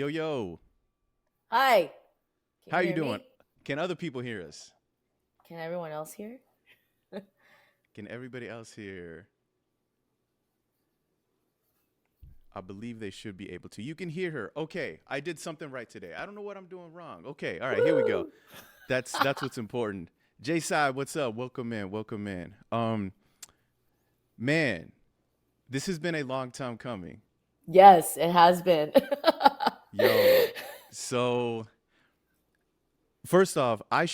Yo, yo, Hi, can how you you hear doing? me? Can other people hear us? Can everyone else hear? Can everybody else hear? I believe they should be able to. You can hear her. Okay, I did something right today. I don't know what I'm doing wrong. Okay, all right, here we go. Woo! That's what's important. J Side, what's up? Welcome in. Welcome in. Man, this has been a long time coming. Yes, it has been. Yo, so first off, I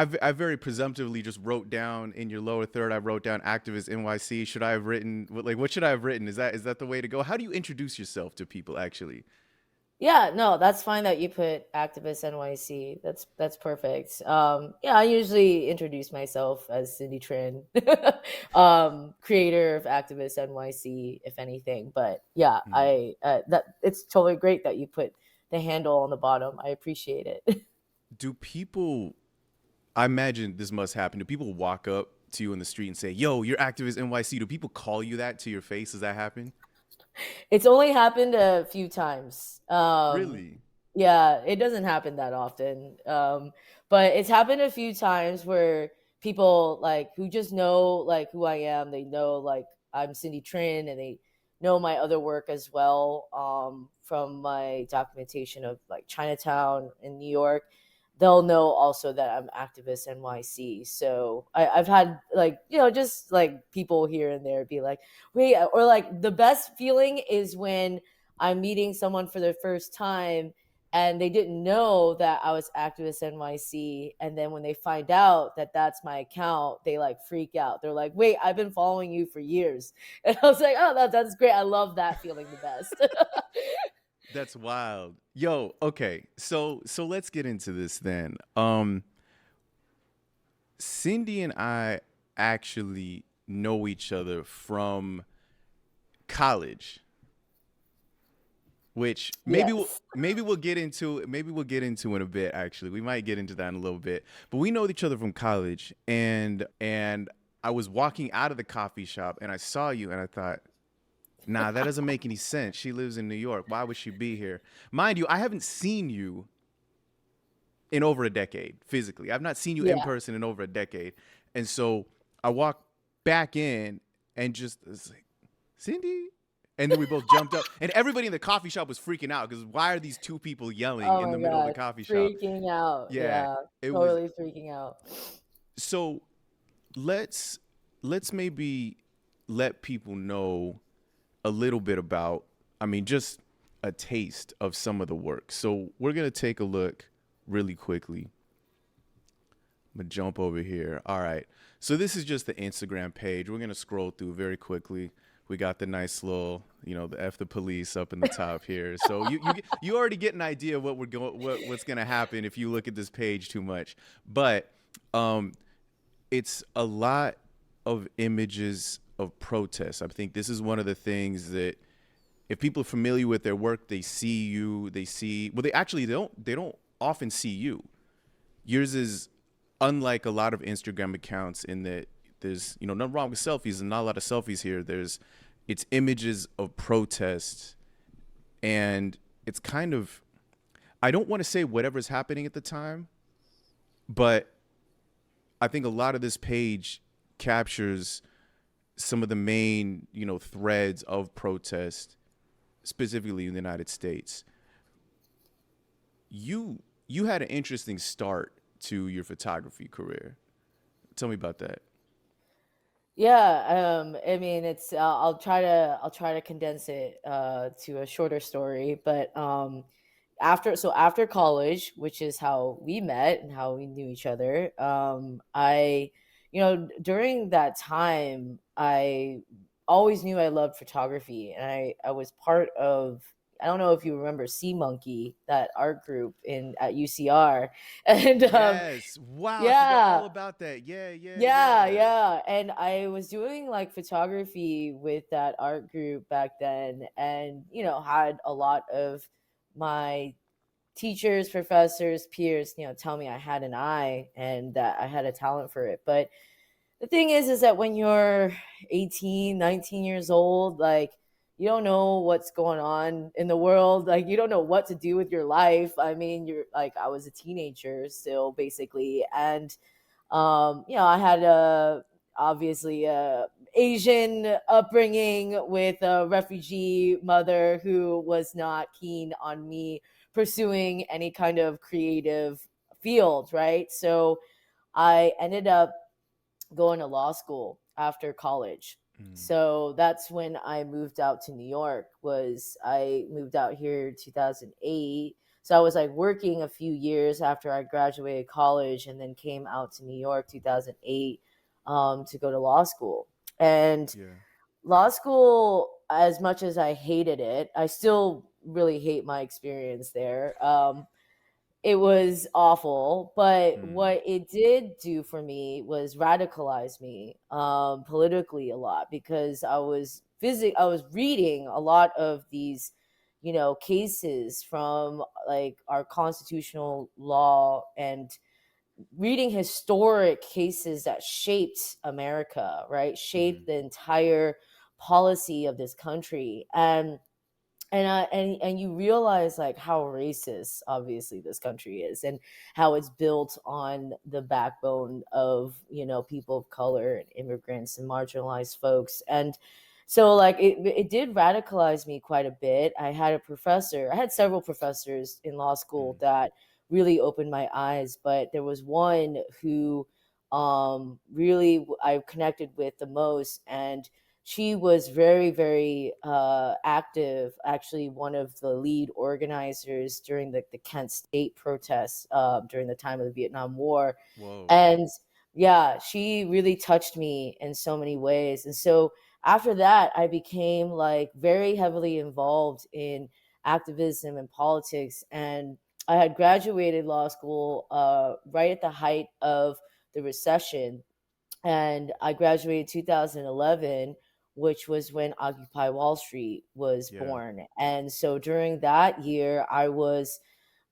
very presumptively just wrote down in your lower third. I wrote down activist NYC. Should I have written what should I have written? Is that the way to go? How do you introduce yourself to people actually? Yeah, no, that's fine that you put activist NYC. That's perfect. Yeah, I usually introduce myself as Cindy Trin, creator of activist NYC, if anything. But yeah, Hmm. I that it's totally great that you put the handle on the bottom. I appreciate it. Do people? I imagine this must happen. Do people walk up to you in the street and say, "Yo, you're activist NYC"? Do people call you that to your face? Does that happen? It's only happened a few times. Really? Yeah, it doesn't happen that often. But it's happened a few times where people like who just know like who I am, they know like I'm Cindy Trin and they know my other work as well from my documentation of like Chinatown in New York. They'll know also that I'm activist NYC. So I've had like, just like people here and there be like, wait, or like the best feeling is when I'm meeting someone for the first time and they didn't know that I was activist NYC. And then when they find out that that's my account, they like freak out. They're like, wait, I've been following you for years. And I was like, oh, that's great. I love that feeling the best. That's wild. Yo, okay. So let's get into this then. Cindy and I actually know each other from college, which maybe we'll Yes. get into in a bit. Actually, we might get into that in a little bit. But we know each other from college, and I was walking out of the coffee shop and I saw you and I thought, nah, that doesn't make any sense. She lives in New York. Why would she be here? Mind you, I haven't seen you in over a decade physically. I've not seen you in Yeah. person in over a decade. And so I walked back in and just was like, Cindy? And then we both jumped up, and everybody in the coffee shop was freaking out because why are these two people yelling Oh in the my middle of the God. coffee shop? Freaking out. Yeah, Yeah. it was. Totally freaking out. So let's let's maybe let people know a little bit about. I mean, just a taste of some of the work. So we're gonna take a look really quickly. I'm gonna jump over here. All right. So this is just the Instagram page. We're gonna scroll through very quickly. We got the nice little, the F the police up in the top here. So you already get an idea of what's gonna happen if you look at this page too much. But um, it's a lot of images of protests. I think this is one of the things that if people are familiar with their work, they see you. They see well. They don't often see you. Yours is unlike a lot of Instagram accounts in that there's nothing wrong with selfies and not a lot of selfies here. It's images of protests, and it's kind of, I don't want to say whatever's happening at the time, but I think a lot of this page captures some of the main threads of protest, specifically in the United States. You had an interesting start to your photography career. Tell me about that. Yeah, I mean, it's I'll try to condense it to a shorter story, but after college, which is how we met and how we knew each other, I during that time I always knew I loved photography, and I was part of. I don't know if you remember Sea Monkey, that art group in at UCR, and Yes. Wow, I forgot yeah, all about that. Yeah, yeah, yeah, yeah. yeah. And I was doing like photography with that art group back then, and had a lot of my teachers, professors, peers, tell me I had an eye and that I had a talent for it. But the thing is that when you're 18, 19 years old, like you don't know what's going on in the world. Like, you don't know what to do with your life. I mean, you're like, I was a teenager still, basically. And, I had obviously a Asian upbringing with a refugee mother who was not keen on me pursuing any kind of creative field, right? So I ended up going to law school after college. Mm, So that's when I moved out to New York. Was I moved out here 2008. So I was like working a few years after I graduated college, and then came out to New York 2008, to go to law school. And yeah. law school, as much as I hated it, I still really hate my experience there. It was awful, but Mm, what it did do for me was radicalize me, politically a lot, because I was reading a lot of these, cases from like our constitutional law, and reading historic cases that shaped America, right? mm-hmm, Shaped the entire policy of this country. And you realize like how racist obviously this country is, and how it's built on the backbone of, people of color and immigrants and marginalized folks. And so like it did radicalize me quite a bit. I had several professors in law school mm, that really opened my eyes, but there was one who really I connected with the most. And she was very, very active, actually one of the lead organizers during the Kent State protests, during the time of the Vietnam War. whoa. And yeah, she really touched me in so many ways. And so after that, I became like very heavily involved in activism and politics. And I had graduated law school right at the height of the recession, and I graduated 2011, which was when Occupy Wall Street was Yeah. born. And so during that year, I was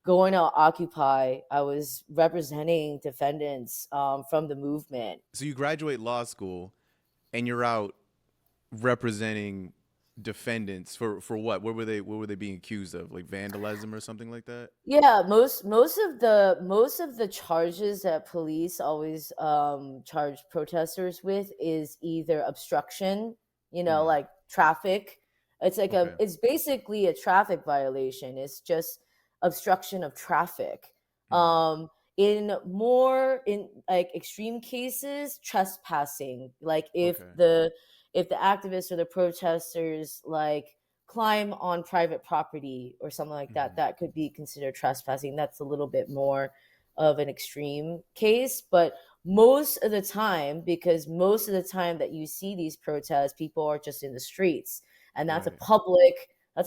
going to Occupy. I was representing defendants, from the movement. So you graduate law school and you're out representing defendants for what? What were they being accused of? Like vandalism or something like that? Yeah, most of the charges that police always charge protesters with is either obstruction, Mm, like traffic. okay. It's basically a traffic violation. It's just obstruction of traffic. Mm, In like extreme cases, trespassing. Like okay. if the activists or the protesters like climb on private property or something like that, Mm-hmm, that could be considered trespassing. That's a little bit more of an extreme case. But most of the time, because most of the time that you see these protests, people are just in the streets, and right. that's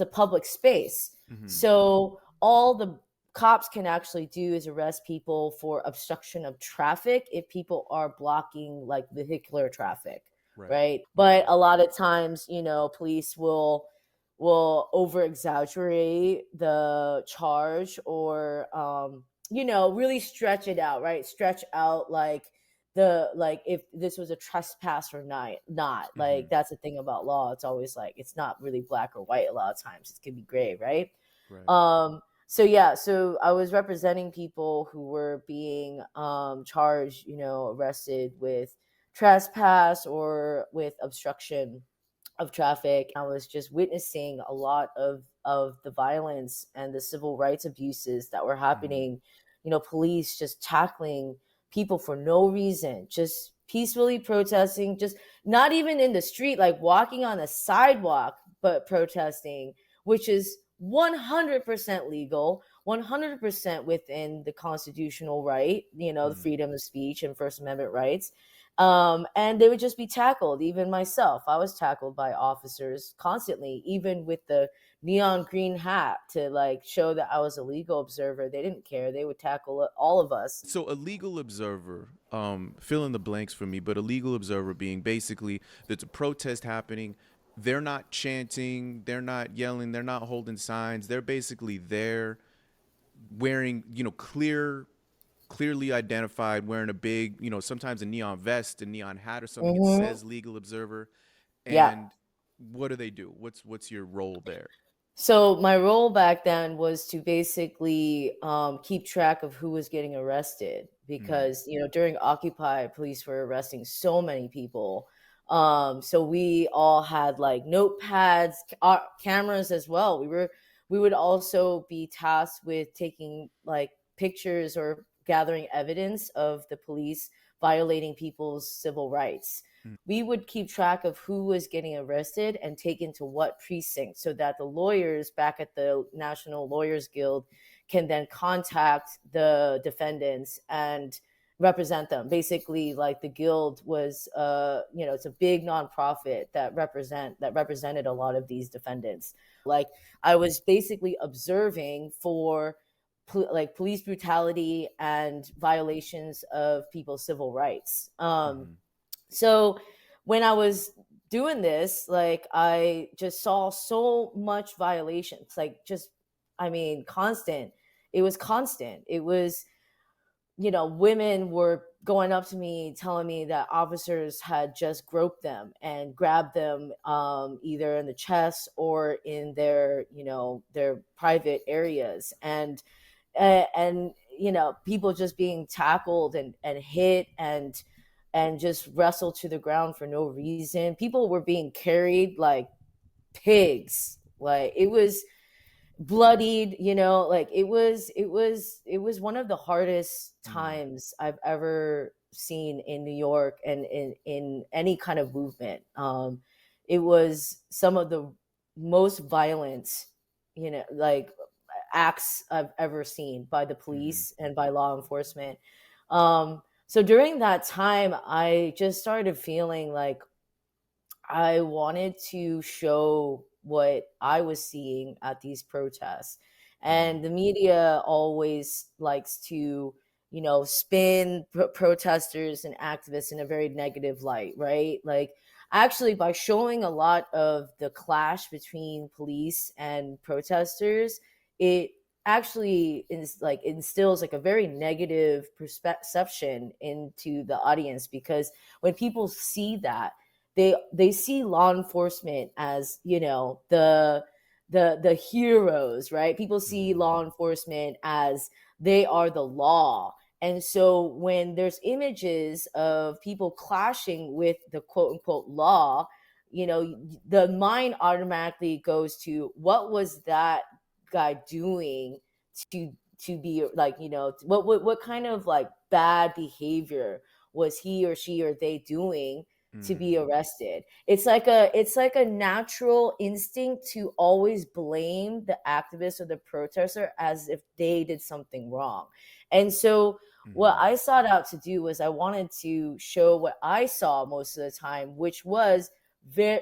a public space. Mm-hmm, So all the cops can actually do is arrest people for obstruction of traffic if people are blocking like vehicular traffic, right. right? Okay. But a lot of times, police will over exaggerate the charge, or really stretch it out, right? Stretch out like if this was a trespass or not. Mm-hmm, Like, that's the thing about law. It's always like it's not really black or white. A lot of times it can be gray, right? right. So yeah, so I was representing people who were being charged, arrested with trespass or with obstruction of traffic. I was just witnessing a lot of the violence and the civil rights abuses that were Mm-hmm, happening. Police just tackling people for no reason, just peacefully protesting, just not even in the street, like walking on a sidewalk, but protesting, which is 100% legal, 100% within the constitutional right, the mm-hmm. freedom of speech and First Amendment rights. And they would just be tackled. Even myself, I was tackled by officers constantly, even with the neon green hat to like show that I was a legal observer. They didn't care. They would tackle all of us. So a legal observer, fill in the blanks for me, but a legal observer being basically there's a protest happening. They're not chanting, they're not yelling, they're not holding signs. They're basically there wearing, clearly identified, wearing a big, sometimes a neon vest, a neon hat or something. It Mm-hmm. says legal observer. Yeah. And what do they do? What's your role there? So my role back then was to basically keep track of who was getting arrested Mm, because during Occupy, police were arresting so many people. So we all had like notepads, cameras as well. We would also be tasked with taking like pictures or gathering evidence of the police violating people's civil rights. mm, We would keep track of who was getting arrested and taken to what precinct so that the lawyers back at the National Lawyers Guild can then contact the defendants and represent them. Basically, like the guild was it's a big nonprofit that represented a lot of these defendants. Like I was basically observing for like police brutality and violations of people's civil rights. mm, So when I was doing this, like I just saw so much violations, like just, I mean, constant. It was constant. It was, women were going up to me telling me that officers had just groped them and grabbed them either in the chest or in their private areas. And people just being tackled and hit and just wrestled to the ground for no reason. People were being carried like pigs. Like it was bloodied, like it was one of the hardest mm, times I've ever seen in New York and in any kind of movement. It was some of the most violent, like acts I've ever seen by the mm, police and by law enforcement. So during that time, I just started feeling like I wanted to show what I was seeing at these protests. mm, And the media always likes to, spin protesters and activists in a very negative light, right? Like, actually, by showing a lot of the clash between police and protesters, it actually is like instills like a very negative perception into the audience because when people see that, they see law enforcement as the heroes, right? People see mm, law enforcement as they are the law. And so when there's images of people clashing with the quote unquote law, the mind automatically goes to what was that guy doing to be like, what kind of like bad behavior was he or she or they doing to be mm, arrested. It's like a natural instinct to always blame the activist or the protester as if they did something wrong. And so what mm, I sought out to do was I wanted to show what I saw most of the time, which was very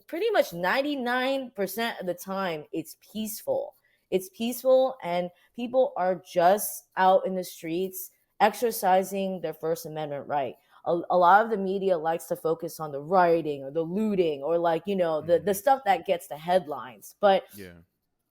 pretty much 99% of the time it's peaceful. It's peaceful and people are just out in the streets exercising their first amendment right. A lot of the media likes to focus on the rioting or the looting or like the mm. stuff that gets the headlines, but Yeah.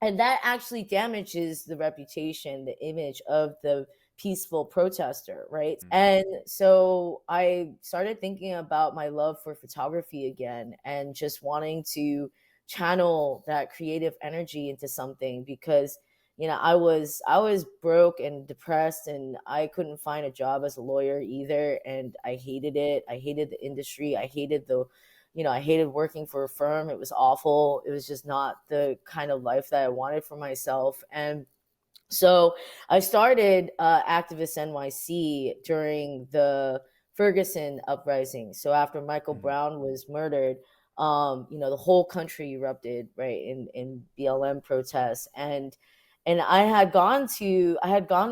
and that actually damages the reputation, the image of the peaceful protester, right? Mm, And so I started thinking about my love for photography again and just wanting to channel that creative energy into something because I was broke and depressed and I couldn't find a job as a lawyer either, and I hated it. I hated the industry. I hated working for a firm. It was awful. It was just not the kind of life that I wanted for myself. And so I started Activist NYC during the Ferguson uprising. So after Michael mm, Brown was murdered, the whole country erupted, right, in BLM protests. And I had gone to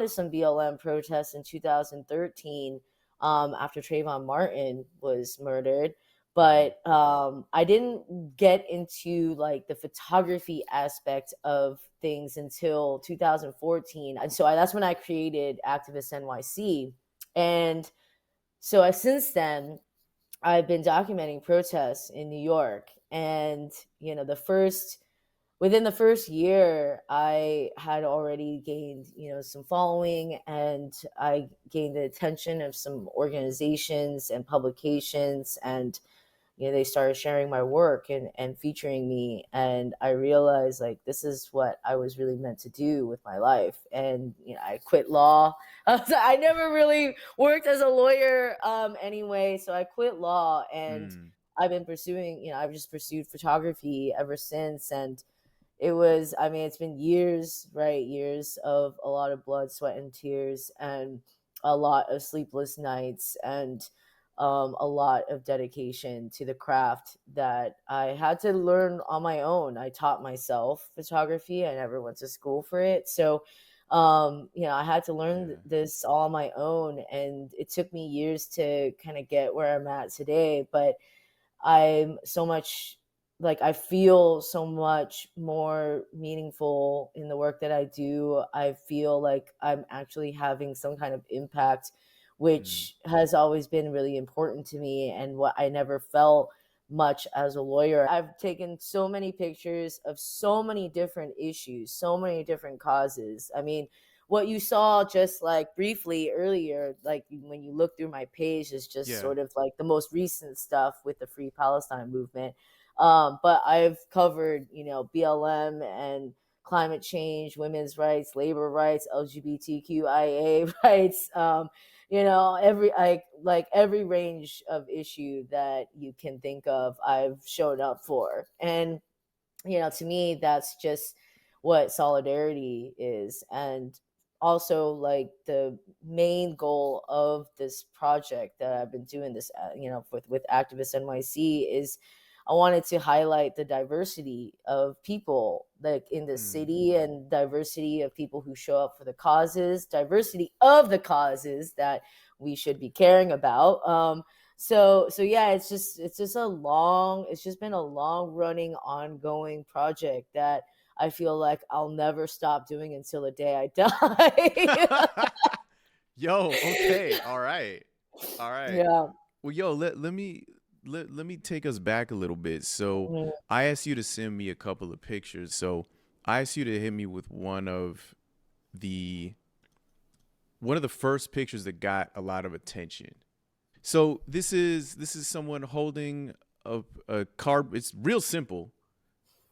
some BLM protests in 2013 after Trayvon Martin was murdered, mm, but I didn't get into like the photography aspect of things until 2014, and so that's when I created Activist NYC. And so since then I've been documenting protests in New York, and the first within the first year I had already gained some following, and I gained the attention of some organizations and publications, and they started sharing my work and featuring me, and I realized like this is what I was really meant to do with my life. And I quit law. I never really worked as a lawyer anyway, so I quit law, and Mm. I've been pursuing, I've just pursued photography ever since. And it was, I mean, it's been years, right? Years of a lot of blood, sweat, and tears, and a lot of sleepless nights, and a lot of dedication to the craft that I had to learn on my own. I taught myself photography. I never went to school for it. So, I had to learn Yeah. this all on my own. And it took me years to kind of get where I'm at today. But I'm so much like I feel so much more meaningful in the work that I do. I feel like I'm actually having some kind of impact, Mm. which has always been really important to me, and what I never felt much as a lawyer. I've taken so many pictures of so many different issues, so many different causes. I mean, what you saw just like briefly earlier, like when you look through my page, is just Yeah. sort of like the most recent stuff with the Free Palestine movement. But I've covered, BLM and climate change, women's rights, labor rights, LGBTQIA rights. Every range of issue that you can think of, I've shown up for. And to me, that's just what solidarity is. And also, like, the main goal of this project that I've been doing this, with Activist NYC, is I wanted to highlight the diversity of people like in the Mm. city, and diversity of people who show up for the causes, diversity of the causes that we should be caring about. So yeah, it's just been a long running ongoing project that I feel like I'll never stop doing until the day I die. Yo, okay. All right. All right. Yeah. Well, yo, let me take us back a little bit. So Mhm. I asked you to send me a couple of pictures. So I asked you to hit me with the one of the first pictures that got a lot of attention. So this is someone holding a card. It's real simple.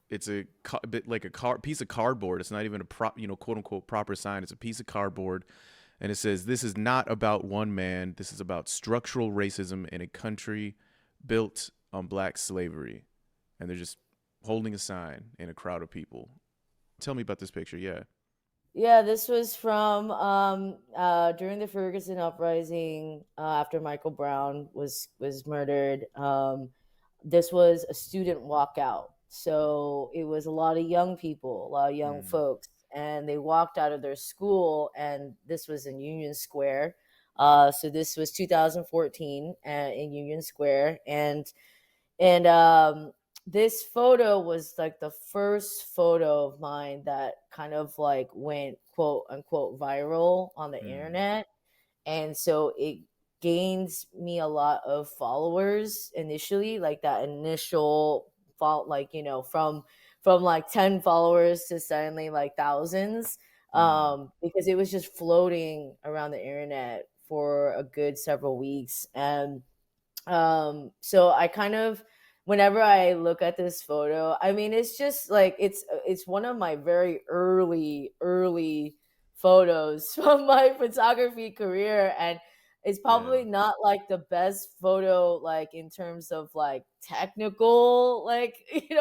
It's a bit like a piece of cardboard. It's not even a quote unquote proper sign. It's a piece of cardboard, and it says, "This is not about one man. This is about structural racism in a country built on black slavery." And they're just holding a sign in a crowd of people. Tell me about this picture. Yeah. Yeah, this was from during the Ferguson uprising, after Michael Brown was murdered. This was a student walkout, so it was a lot of young people, a lot of young Mm, folks, and they walked out of their school, and this was in Union Square. So this was 2014, in Union Square, and this photo was like the first photo of mine that kind of like went quote unquote viral on the mm, internet. And so it gains me a lot of followers initially, like that initial fault, like, from like 10 followers to suddenly like thousands, mm. because it was just floating around the internet for a good several weeks. And so I kind of, whenever I look at this photo, I mean, it's just like it's one of my very early photos from my photography career. And it's Yeah. probably not like the best photo, like in terms of like technical, like,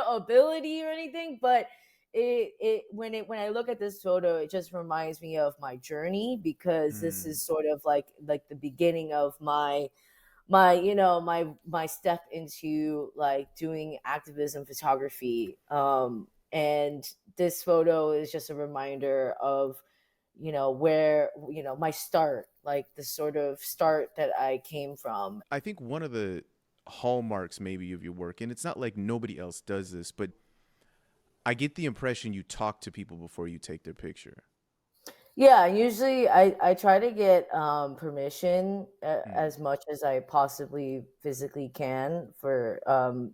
ability or anything. But when I look at this photo, it just reminds me of my journey, because this Mm. is sort of like the beginning of my step into like doing activism photography. And this photo is just a reminder of, where, my start, like the sort of start that I came from. I think one of the hallmarks maybe of your work, and it's not like nobody else does this, but I get the impression you talk to people before you take their picture. Yeah, usually I try to get permission, Mm, as much as I possibly physically can for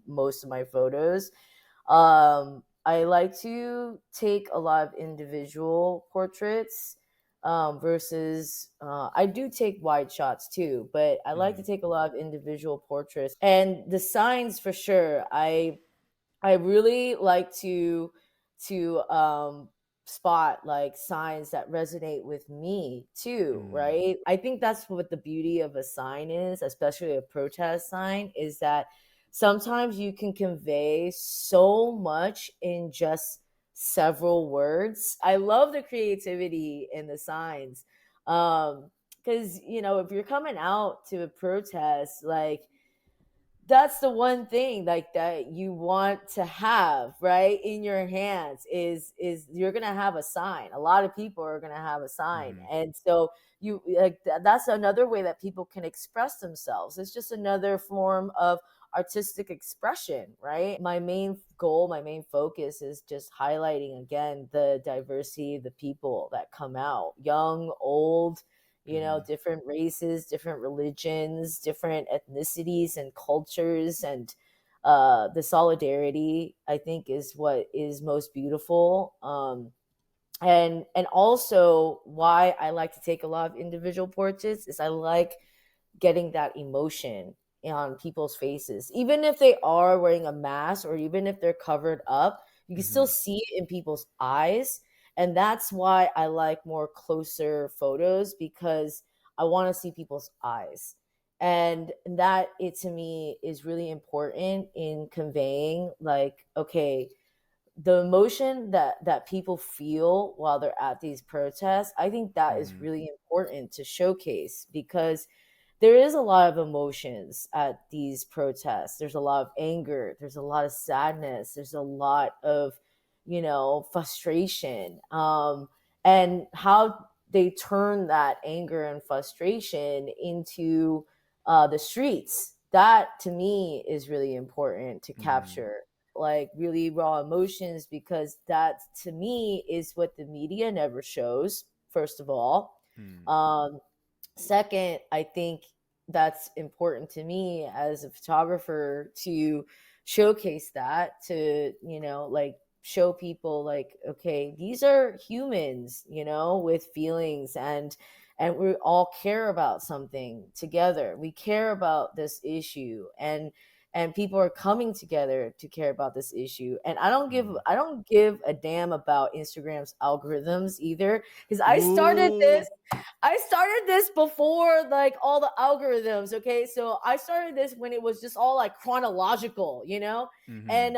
most of my photos. I like to take a lot of individual portraits, versus I do take wide shots too, but I like to Mm-hmm. take a lot of individual portraits and the signs for sure. I really like to spot like signs that resonate with me too, Mm-hmm. right? I think that's what the beauty of a sign is, especially a protest sign, is that sometimes you can convey so much in just several words. I love the creativity in the signs. Because if you're coming out to a protest, like that's the one thing like that you want to have right in your hands is you're gonna have a sign. A lot of people are gonna have a sign, Mm-hmm. and so you like that's another way that people can express themselves. It's just another form of artistic expression, right? My main goal, my main focus is just highlighting again the diversity of the people that come out, young, old, Mm-hmm. different races, different religions, different ethnicities and cultures. And the solidarity, I think, is what is most beautiful. And also why I like to take a lot of individual portraits is I like getting that emotion on people's faces. Even if they are wearing a mask or even if they're covered up, you can still Mm-hmm. see it in people's eyes. And that's why I like more closer photos, because I want to see people's eyes. And that, it to me, is really important in conveying, like, okay, the emotion that people feel while they're at these protests. I think that is Mm-hmm. really important to showcase, because there is a lot of emotions at these protests. There's a lot of anger, there's a lot of sadness, there's a lot of frustration, and how they turn that anger and frustration into the streets. That to me is really important to Mm-hmm. capture, like really raw emotions, because that to me is what the media never shows, first of all. um Second, I think that's important to me as a photographer to showcase that, to like show people, like, okay, these are humans, with feelings, and we all care about something together. We care about this issue, and people are coming together to care about this issue. And Mm-hmm. I don't give a damn about Instagram's algorithms either, because Ooh. I started this before like all the algorithms, okay? So I started this when it was just all like chronological, Mm-hmm.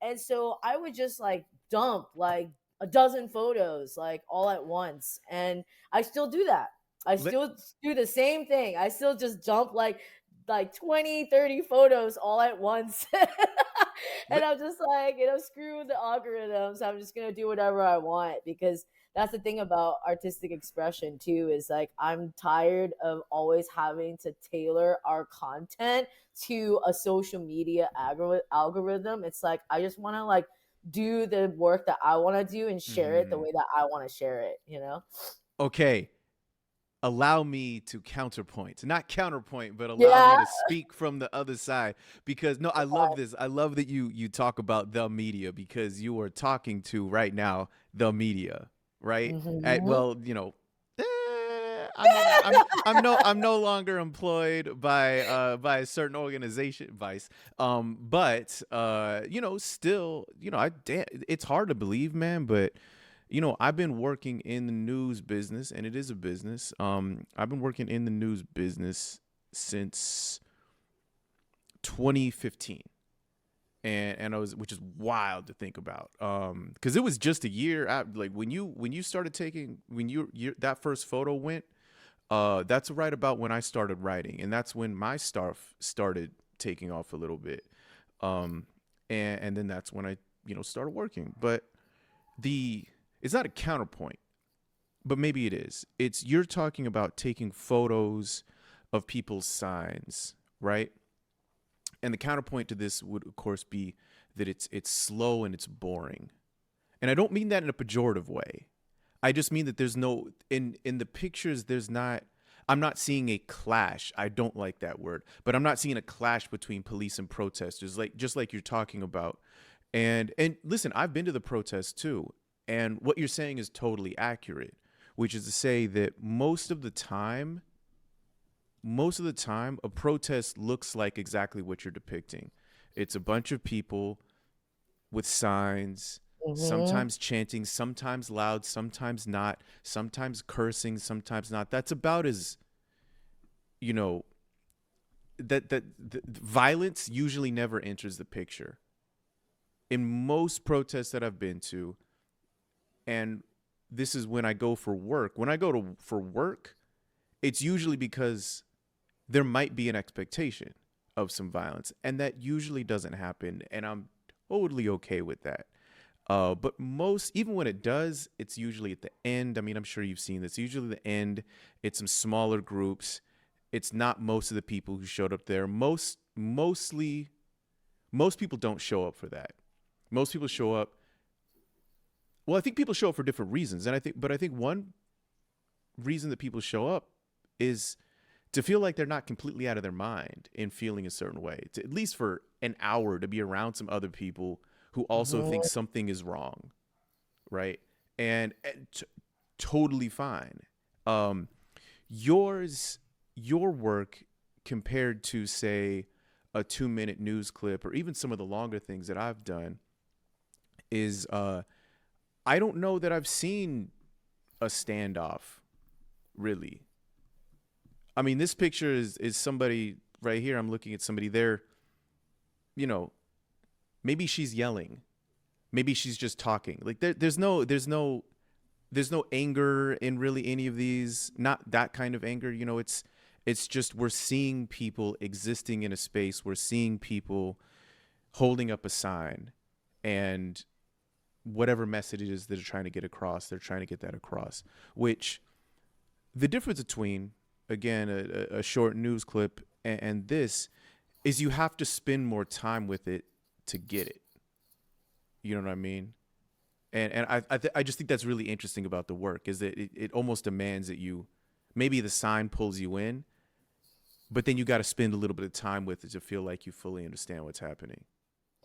And so I would just like dump like a dozen photos like all at once. And I still do that. I Let still do the same thing. I still just dump like 20, 30 photos all at once. And let I'm just like, screw the algorithms. I'm just going to do whatever I want, because that's the thing about artistic expression too, is like I'm tired of always having to tailor our content to a social media algorithm. It's like I just want to like do the work that I want to do and share it the Mm-hmm. way that I want to share it. Okay. Allow me to counterpoint, not counterpoint, but allow me Yeah. to speak from the other side, because no, I love this. I love that you talk about the media, because you are talking to right now the media, right? Hmm. Well, I'm no longer employed by a certain organization, Vice. But still, it's hard to believe, man, but I've been working in the news business, and it is a business. I've been working in the news business since 2015, and I was, which is wild to think about, because it was just a year out, like when you started taking, when that first photo went, that's right about when I started writing, and that's when my stuff started taking off a little bit, um, and then that's when I started working, but the it's not a counterpoint, but maybe it is. It's you're talking about taking photos of people's signs, right? And the counterpoint to this would, of course, be that it's slow and it's boring. And I don't mean that in a pejorative way. I just mean that there's no in the pictures. There's not. I'm not seeing a clash. I don't like that word, but I'm not seeing a clash between police and protesters, like just like you're talking about. And listen, I've been to the protests too, and what you're saying is totally accurate. which is to say that most of the time, a protest looks like exactly what you're depicting. It's a bunch of people with signs, Hmm. sometimes chanting, sometimes loud, sometimes not, sometimes cursing, sometimes not. That's about as, you know, that violence usually never enters the picture. In most protests that I've been to, and this is when I go for work. When I go to for work, it's usually because there might be an expectation of some violence, and that usually doesn't happen, and I'm totally okay with that. But most, even when it does, it's usually at the end. I mean, I'm sure you've seen this. Usually the end. It's some smaller groups. It's not most of the people who showed up there. Most people don't show up for that. Most people show up. Well, I think people show up for different reasons, and I think one reason that people show up is to feel like they're not completely out of their mind in feeling a certain way. To, at least for an hour, to be around some other people who also think Hmm. something is wrong, right? And totally fine. Um, yours, your work compared to say a 2 minute news clip or even some of the longer things that I've done is I don't know that I've seen a standoff really. I mean, this picture is somebody right here. I'm looking at somebody there. You know, maybe she's yelling. Maybe she's just talking. Like there's no anger in really any of these. Not that kind of anger. You know, it's just we're seeing people existing in a space. We're seeing people holding up a sign, and whatever message it is that they're trying to get across, they're trying to get that across. Which the difference between again a short news clip and this is you have to spend more time with it to get it. You know what I mean? And I just think that's really interesting about the work is that it almost demands that you maybe the sign pulls you in, but then you got to spend a little bit of time with it to feel like you fully understand what's happening.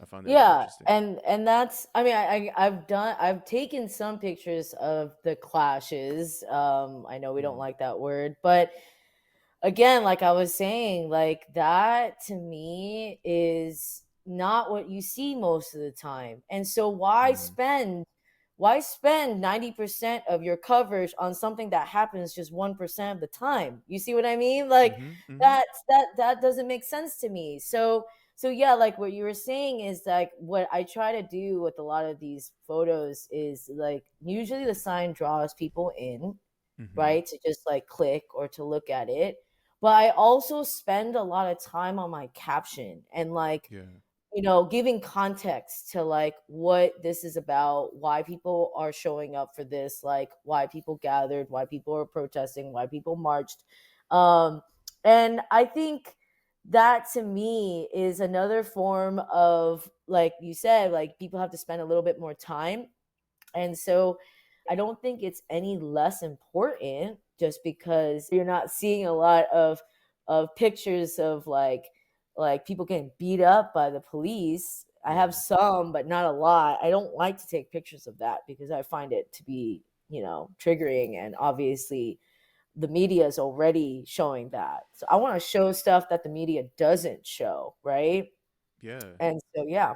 I find that really Yeah, interesting. and that's, I mean, I've taken some pictures of the clashes. I know we don't Mm, like that word, but again, like I was saying, like that to me is not what you see most of the time. And so mm-hmm, why spend 90% of your coverage on something that happens just 1% of the time? You see what I mean? Like mm-hmm, mm-hmm, that doesn't make sense to me. So yeah, like what you were saying is like what I try to do with a lot of these photos is like usually the sign draws people in, mm-hmm. right? To just like click or to look at it. But I also spend a lot of time on my caption and like, Yeah, giving context to like what this is about, why people are showing up for this, like why people gathered, why people are protesting, why people marched. Um, and I think that to me is another form of, like you said, like people have to spend a little bit more time, and so I don't think it's any less important just because you're not seeing a lot of pictures of like people getting beat up by the police. I have yeah, some, but not a lot. I don't like to take pictures of that because I find it to be, triggering, and obviously the media is already showing that. So I want to show stuff that the media doesn't show, right? yeah. And so yeah.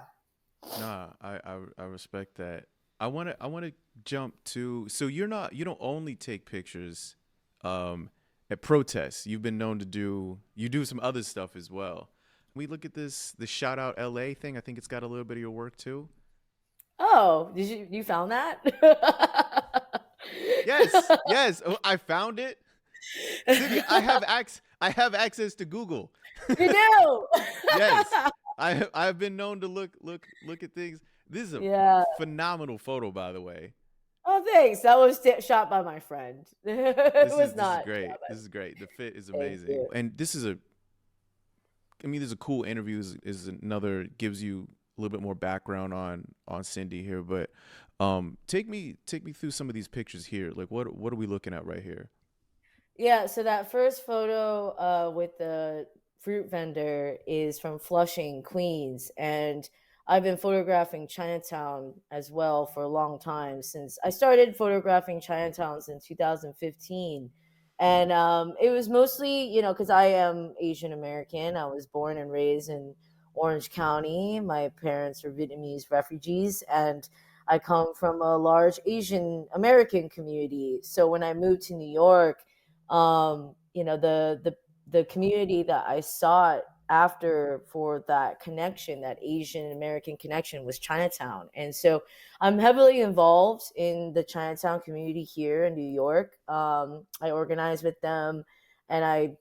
Nah, I respect that. I wanna jump to so you don't only take pictures um at protests. You've been known to do some other stuff as well. We look at the shout out LA thing. I think it's got a little bit of your work too. Oh, did you found that? Yes, yes. Oh, I found it. Cindy, I have access to Google. You do. Yes. I've been known to look at things. This is a Yeah. phenomenal photo by the way. Oh, thanks. That was shot by my friend. It was This is not great. shot by This is great. The fit is Thank amazing. you. And this is a I mean, there's a cool interview is another gives you a little bit more background on Cindy here, but take me through some of these pictures here. Like what are we looking at right here? Yeah, so that first photo with the fruit vendor is from Flushing, Queens, and I've been photographing Chinatown as well for a long time, since I started photographing Chinatowns in 2015. And it was mostly, because I am Asian American. I was born and raised in Orange County. My parents were Vietnamese refugees, and I come from a large Asian American community. So when I moved to New York, the community that I sought after for that connection, that Asian American connection, was Chinatown. And so I'm heavily involved in the Chinatown community here in New York. I organize with them, and I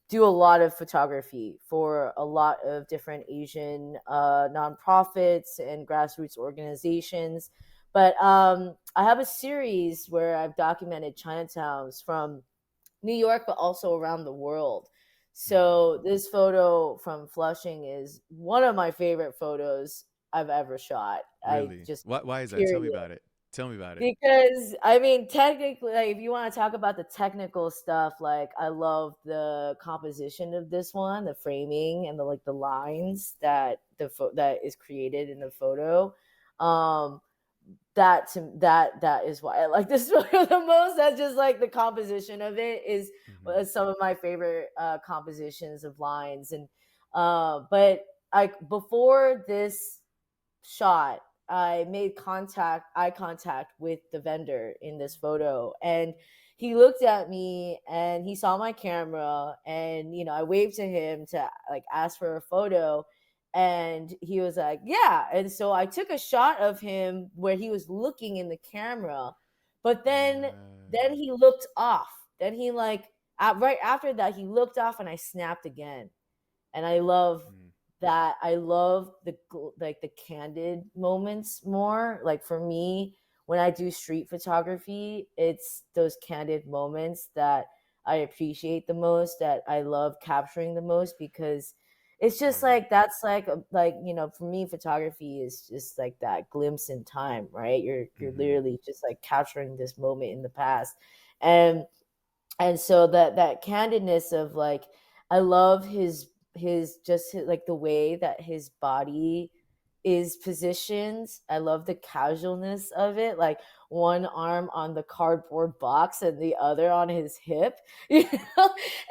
do a lot of photography for a lot of different Asian nonprofits and grassroots organizations. But I have a series where I've documented Chinatowns from New York, but also around the world. Mm. So this photo from Flushing is one of my favorite photos I've ever shot. I Really? just Why is that? Tell period. me about it. Tell me about it. Because I mean, technically, like, if you want to talk about the technical stuff, like, I love the composition of this one, the framing and the like the lines that is created in the photo. Um, that is why I like this photo the most. That's just like the composition of it is Hmm. some of my favorite compositions of lines. And but I before this shot, I made eye contact with the vendor in this photo, and he looked at me and he saw my camera, and I waved to him to like ask for a photo, and he was like, "Yeah." And so I took a shot of him where he was looking in the camera, but then he looked off. Then he like right after that he looked off, and I snapped again. And I love Mm. that. I love like the candid moments more. Like for me, when I do street photography, it's those candid moments that I appreciate the most, that I love capturing the most, because it's just Yeah. like that's like for me, photography is just like that glimpse in time, right? You're Hmm. literally just like capturing this moment in the past. and and so that candidness of like, I love like the way that his body is positioned. I love the casualness of it, like one arm on the cardboard box and the other on his hip. you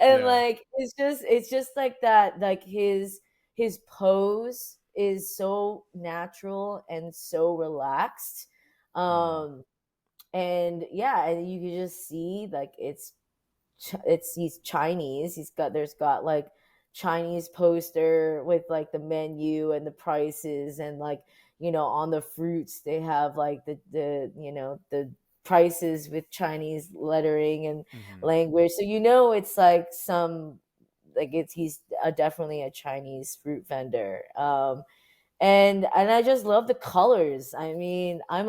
and Yeah. like it's just like that, like his pose is so natural and so relaxed. Hmm. Um and yeah, and you can just see like he's Chinese. There's got like Chinese poster with like the menu and the prices, and like on the fruits they have like the prices with Chinese lettering and Hmm. language. So it's like some like it's he's definitely a Chinese fruit vendor. And I just love the colors. I mean, I'm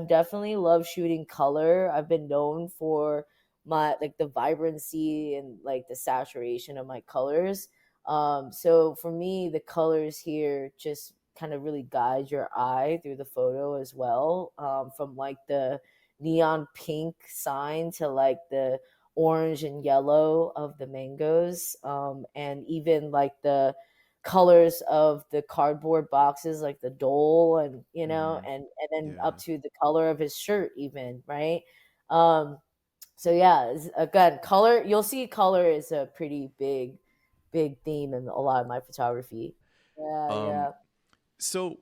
definitely love shooting color. I've been known for my like the vibrancy and like the saturation of my colors. So for me, the colors here just kind of really guide your eye through the photo as well. From like the neon pink sign to like the orange and yellow of the mangoes, and even like the colors of the cardboard boxes, like the dole, and Hmm. and then up Yeah. to the color of his shirt even, right? um so yeah, again, color, you'll see color is a pretty big theme in a lot of my photography. Yeah, Um. yeah. So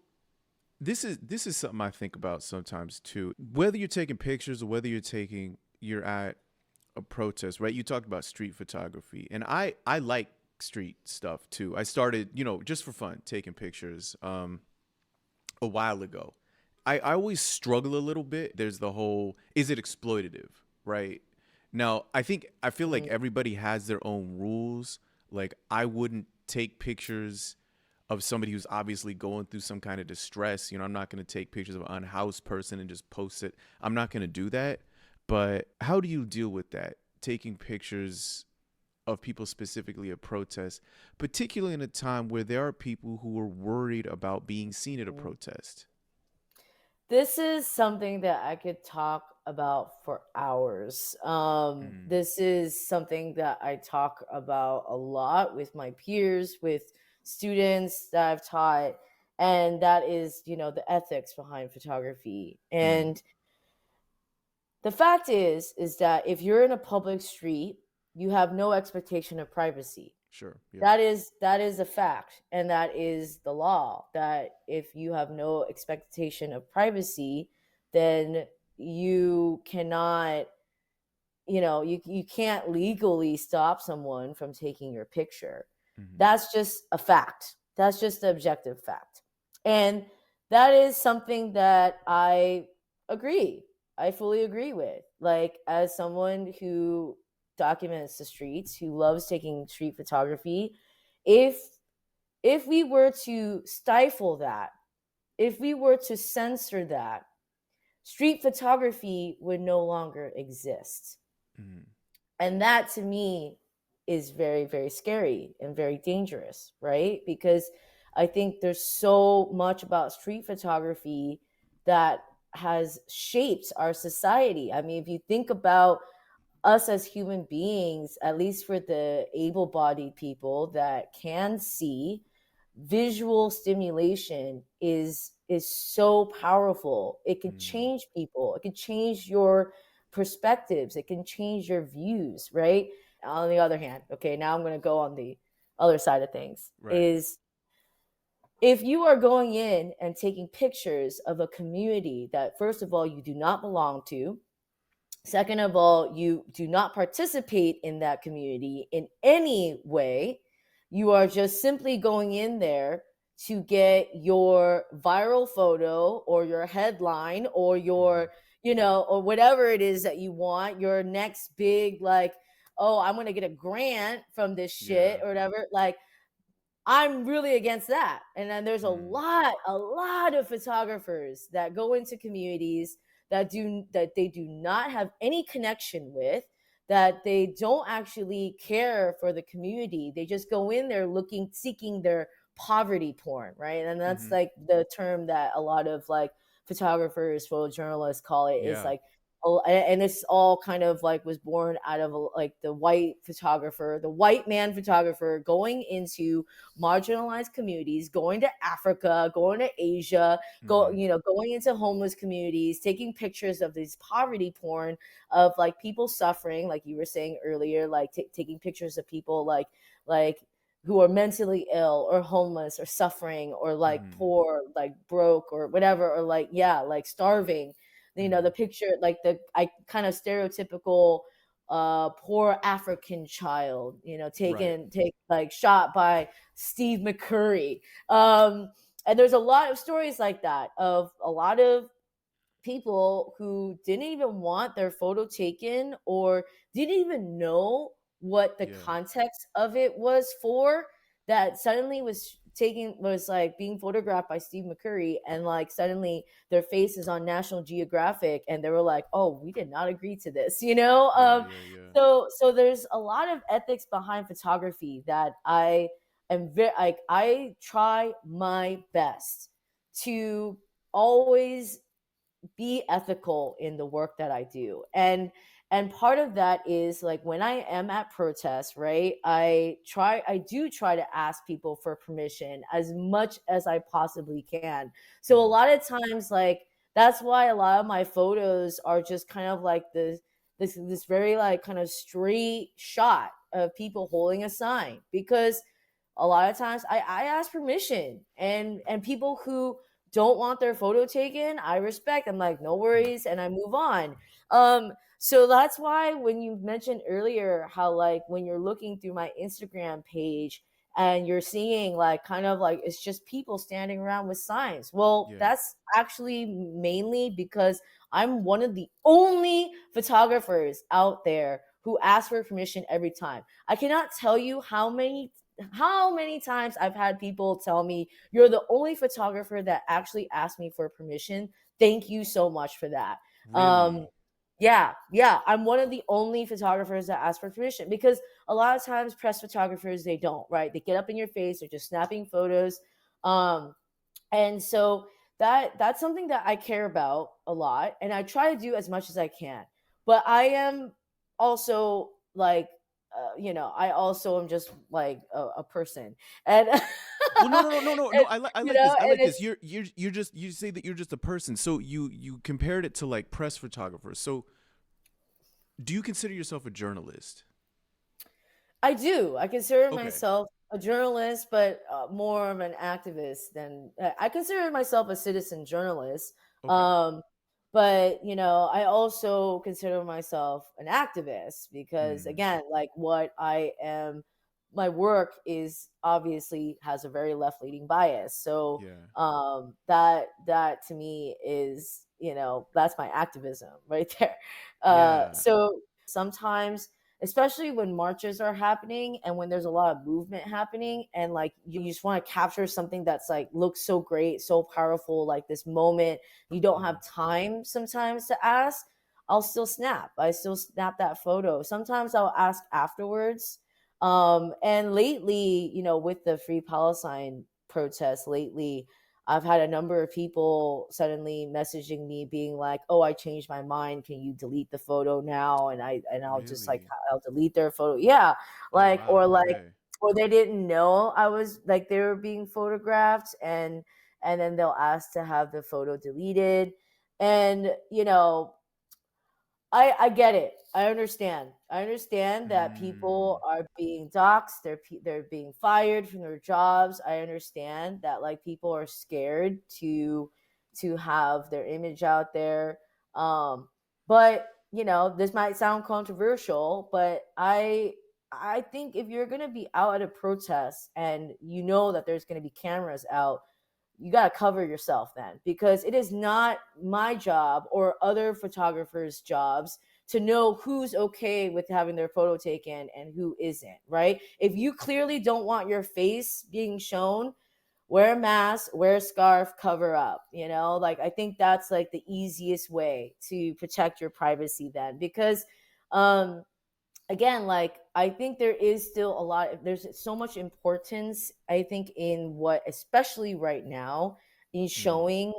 this is something I think about sometimes too. Whether you're taking pictures or whether you're at a protest, right? You talked about street photography, and I like street stuff too. I started, just for fun, taking pictures a while ago. I always struggle a little bit. There's the whole, is it exploitative, right? Now, I feel like Mm, everybody has their own rules. Like I wouldn't take pictures of somebody who's obviously going through some kind of distress. I'm not going to take pictures of an unhoused person and just post it. I'm not going to do that. But how do you deal with that? Taking pictures of people specifically at protests, particularly in a time where there are people who are worried about being seen at a mm. protest. This is something that I could talk about for hours. Mm. This is something that I talk about a lot with my peers, with students that I've taught. And that is, the ethics behind photography. Mm. And the fact is that if you're in a public street, you have no expectation of privacy. Sure. Yeah. That is a fact, and that is the law. That if you have no expectation of privacy, then you cannot, you can't legally stop someone from taking your picture. Mm-hmm. That's just a fact. That's just the objective fact. And that is something that I fully agree with. Like, as someone who documents the streets, who loves taking street photography, if if we were to stifle that, if we were to censor that, street photography would no longer exist. Mm-hmm. And that, to me, is very, very scary and very dangerous, right? Because I think there's so much about street photography that has shaped our society. I mean, if you think about us as human beings, at least for the able bodied people that can see, visual stimulation is so powerful. It can Mm. change people, it can change your perspectives, it can change your views, right? On the other hand, okay, now I'm going to go on the other side of things, Right. is if you are going in and taking pictures of a community that, first of all, you do not belong to, second of all, you do not participate in that community in any way. You are just simply going in there to get your viral photo or your headline or Mm. or whatever it is that you want, your next big, like, oh, I'm going to get a grant from this shit Yeah. or whatever. Like, I'm really against that. And then there's a Mm. lot of photographers that go into communities that they do not have any connection with, that they don't actually care for the community. They just go in there seeking their poverty porn, right? And that's Mm-hmm. like the term that a lot of like photographers, photojournalists call it, is Yeah. like, oh, and this all kind of like was born out of like the white man photographer going into marginalized communities, going to Africa, going to Asia, Mm-hmm. going into homeless communities, taking pictures of these poverty porn of like people suffering, like you were saying earlier, like taking pictures of people like who are mentally ill or homeless or suffering or like Mm-hmm. poor, like broke or whatever, or like, yeah, like starving. Mm-hmm. The picture, like the I kind of stereotypical poor African child, Right. take like shot by Steve McCurry. Um, and there's a lot of stories like that of a lot of people who didn't even want their photo taken or didn't even know what the Yeah. context of it was for, that suddenly was like being photographed by Steve McCurry, and like suddenly their face is on National Geographic and they were like, oh, we did not agree to this, Yeah. Yeah. Yeah. so there's a lot of ethics behind photography that I am very like, I try my best to always be ethical in the work that I do. And part of that is like when I am at protests, right? I do try to ask people for permission as much as I possibly can. So a Mm-hmm. lot of times, like, that's why a lot of my photos are just kind of like this very like kind of straight shot of people holding a sign, because a lot of times I ask permission, and people who don't want their photo taken, I respect. I'm like, no worries, and I move on. So that's why when you mentioned earlier how like when you're looking through my Instagram page and you're seeing like kind of like it's just people standing around with signs. Well, Yeah. that's actually mainly because I'm one of the only photographers out there who ask for permission every time. I cannot tell you how many times I've had people tell me, you're the only photographer that actually asked me for permission. Thank you so much for that. Um, Really. yeah, I'm one of the only photographers that ask for permission, because a lot of times press photographers, they don't, right? They get up in your face, they're just snapping photos. Um, and so that's something that I care about a lot, and I try to do as much as I can. But I am also like, I also am just like a person, and Well, no, no, no, no, no, no. And, I you like know, this. I and like this. it's You're just you say that you're just a person. So you compared it to like press photographers. So do you consider yourself a journalist? I do. I consider Okay. myself a journalist, but more of an activist than I consider myself a citizen journalist. Okay. Um, but I also consider myself an activist because, Mm, again, like what I am, my work is obviously has a very left leaning bias. So yeah. that to me is that's my activism right there. Yeah. So sometimes, especially when marches are happening and when there's a lot of movement happening, and like you just want to capture something that's like looks so great, so powerful, like this moment, you don't Mm, have time sometimes to ask. I still snap that photo. Sometimes I'll ask afterwards. And lately, with the Free Palestine protests lately, I've had a number of people suddenly messaging me being like, "Oh, I changed my mind. Can you delete the photo now?" And I'll just like really? I'll delete their photo. Yeah, Oh like wow. Okay. or they didn't know I was like they were being photographed, and then they'll ask to have the photo deleted. And I get it. I understand. I understand that people Mm, are being doxxed. They're being fired from their jobs. I understand that like people are scared to have their image out there. But this might sound controversial, but I think if you're gonna be out at a protest and you know that there's gonna be cameras out, you got to cover yourself then, because it is not my job or other photographers' jobs to know who's okay with having their photo taken and who isn't, right? If you clearly don't want your face being shown, wear a mask, wear a scarf, cover up, like I think that's like the easiest way to protect your privacy then, because um again, like I think there is still a lot, there's so much importance, I think, in what, especially right now, in mm, showing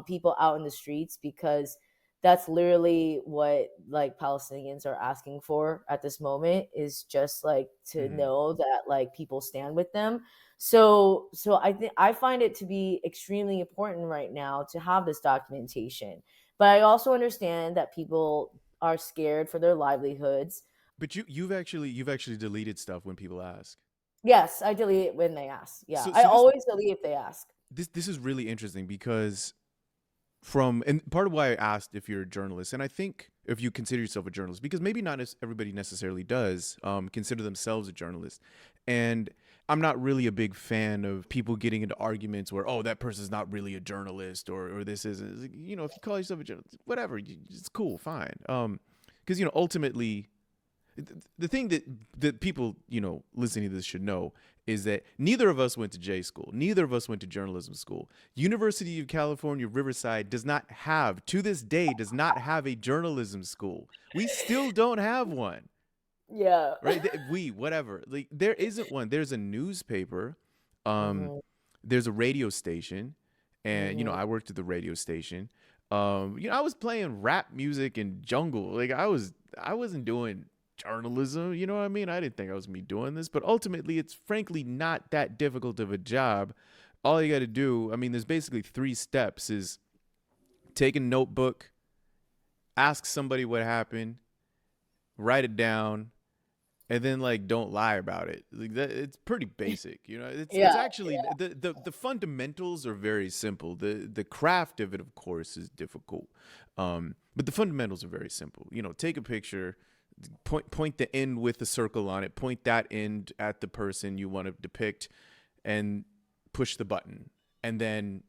people out in the streets, because that's literally what like Palestinians are asking for at this moment, is just like to mm. know that like people stand with them. So I think I find it to be extremely important right now to have this documentation, but I also understand that people are scared for their livelihoods. But you've actually deleted stuff when people ask. Yes, I delete it when they ask. Yeah, So I so this always delete if they ask. this is really interesting because from and part of why I asked if you're a journalist, and I think if you consider yourself a journalist, because maybe not as everybody necessarily does consider themselves a journalist, and I'm not really a big fan of people getting into arguments where, oh, that person's not really a journalist, or this isn't, if you call yourself a journalist, whatever, it's cool, fine, because ultimately the thing that people listening to this should know is that neither of us went to J school. Neither of us went to journalism school. University of California, Riverside does not have, to this day, does not have a journalism school. We still don't have one, Yeah. right? We, whatever. Like, there isn't one. There's a newspaper, um, Mhm. there's a radio station, and Mhm. I worked at the radio station. I was playing rap music in jungle. Like, I wasn't doing journalism. You know what I mean? I didn't think I was gonna be doing this, but ultimately, it's frankly not that difficult of a job. All you got to do, I mean, there's basically three steps: is take a notebook, ask somebody what happened, write it down, and then like don't lie about it. Like that, it's pretty basic. It's Yeah. actually the fundamentals are very simple. The craft of it, of course, is difficult, but the fundamentals are very simple. Take a picture, point the end with a circle on it, point that end at the person you want to depict, and push the button, and then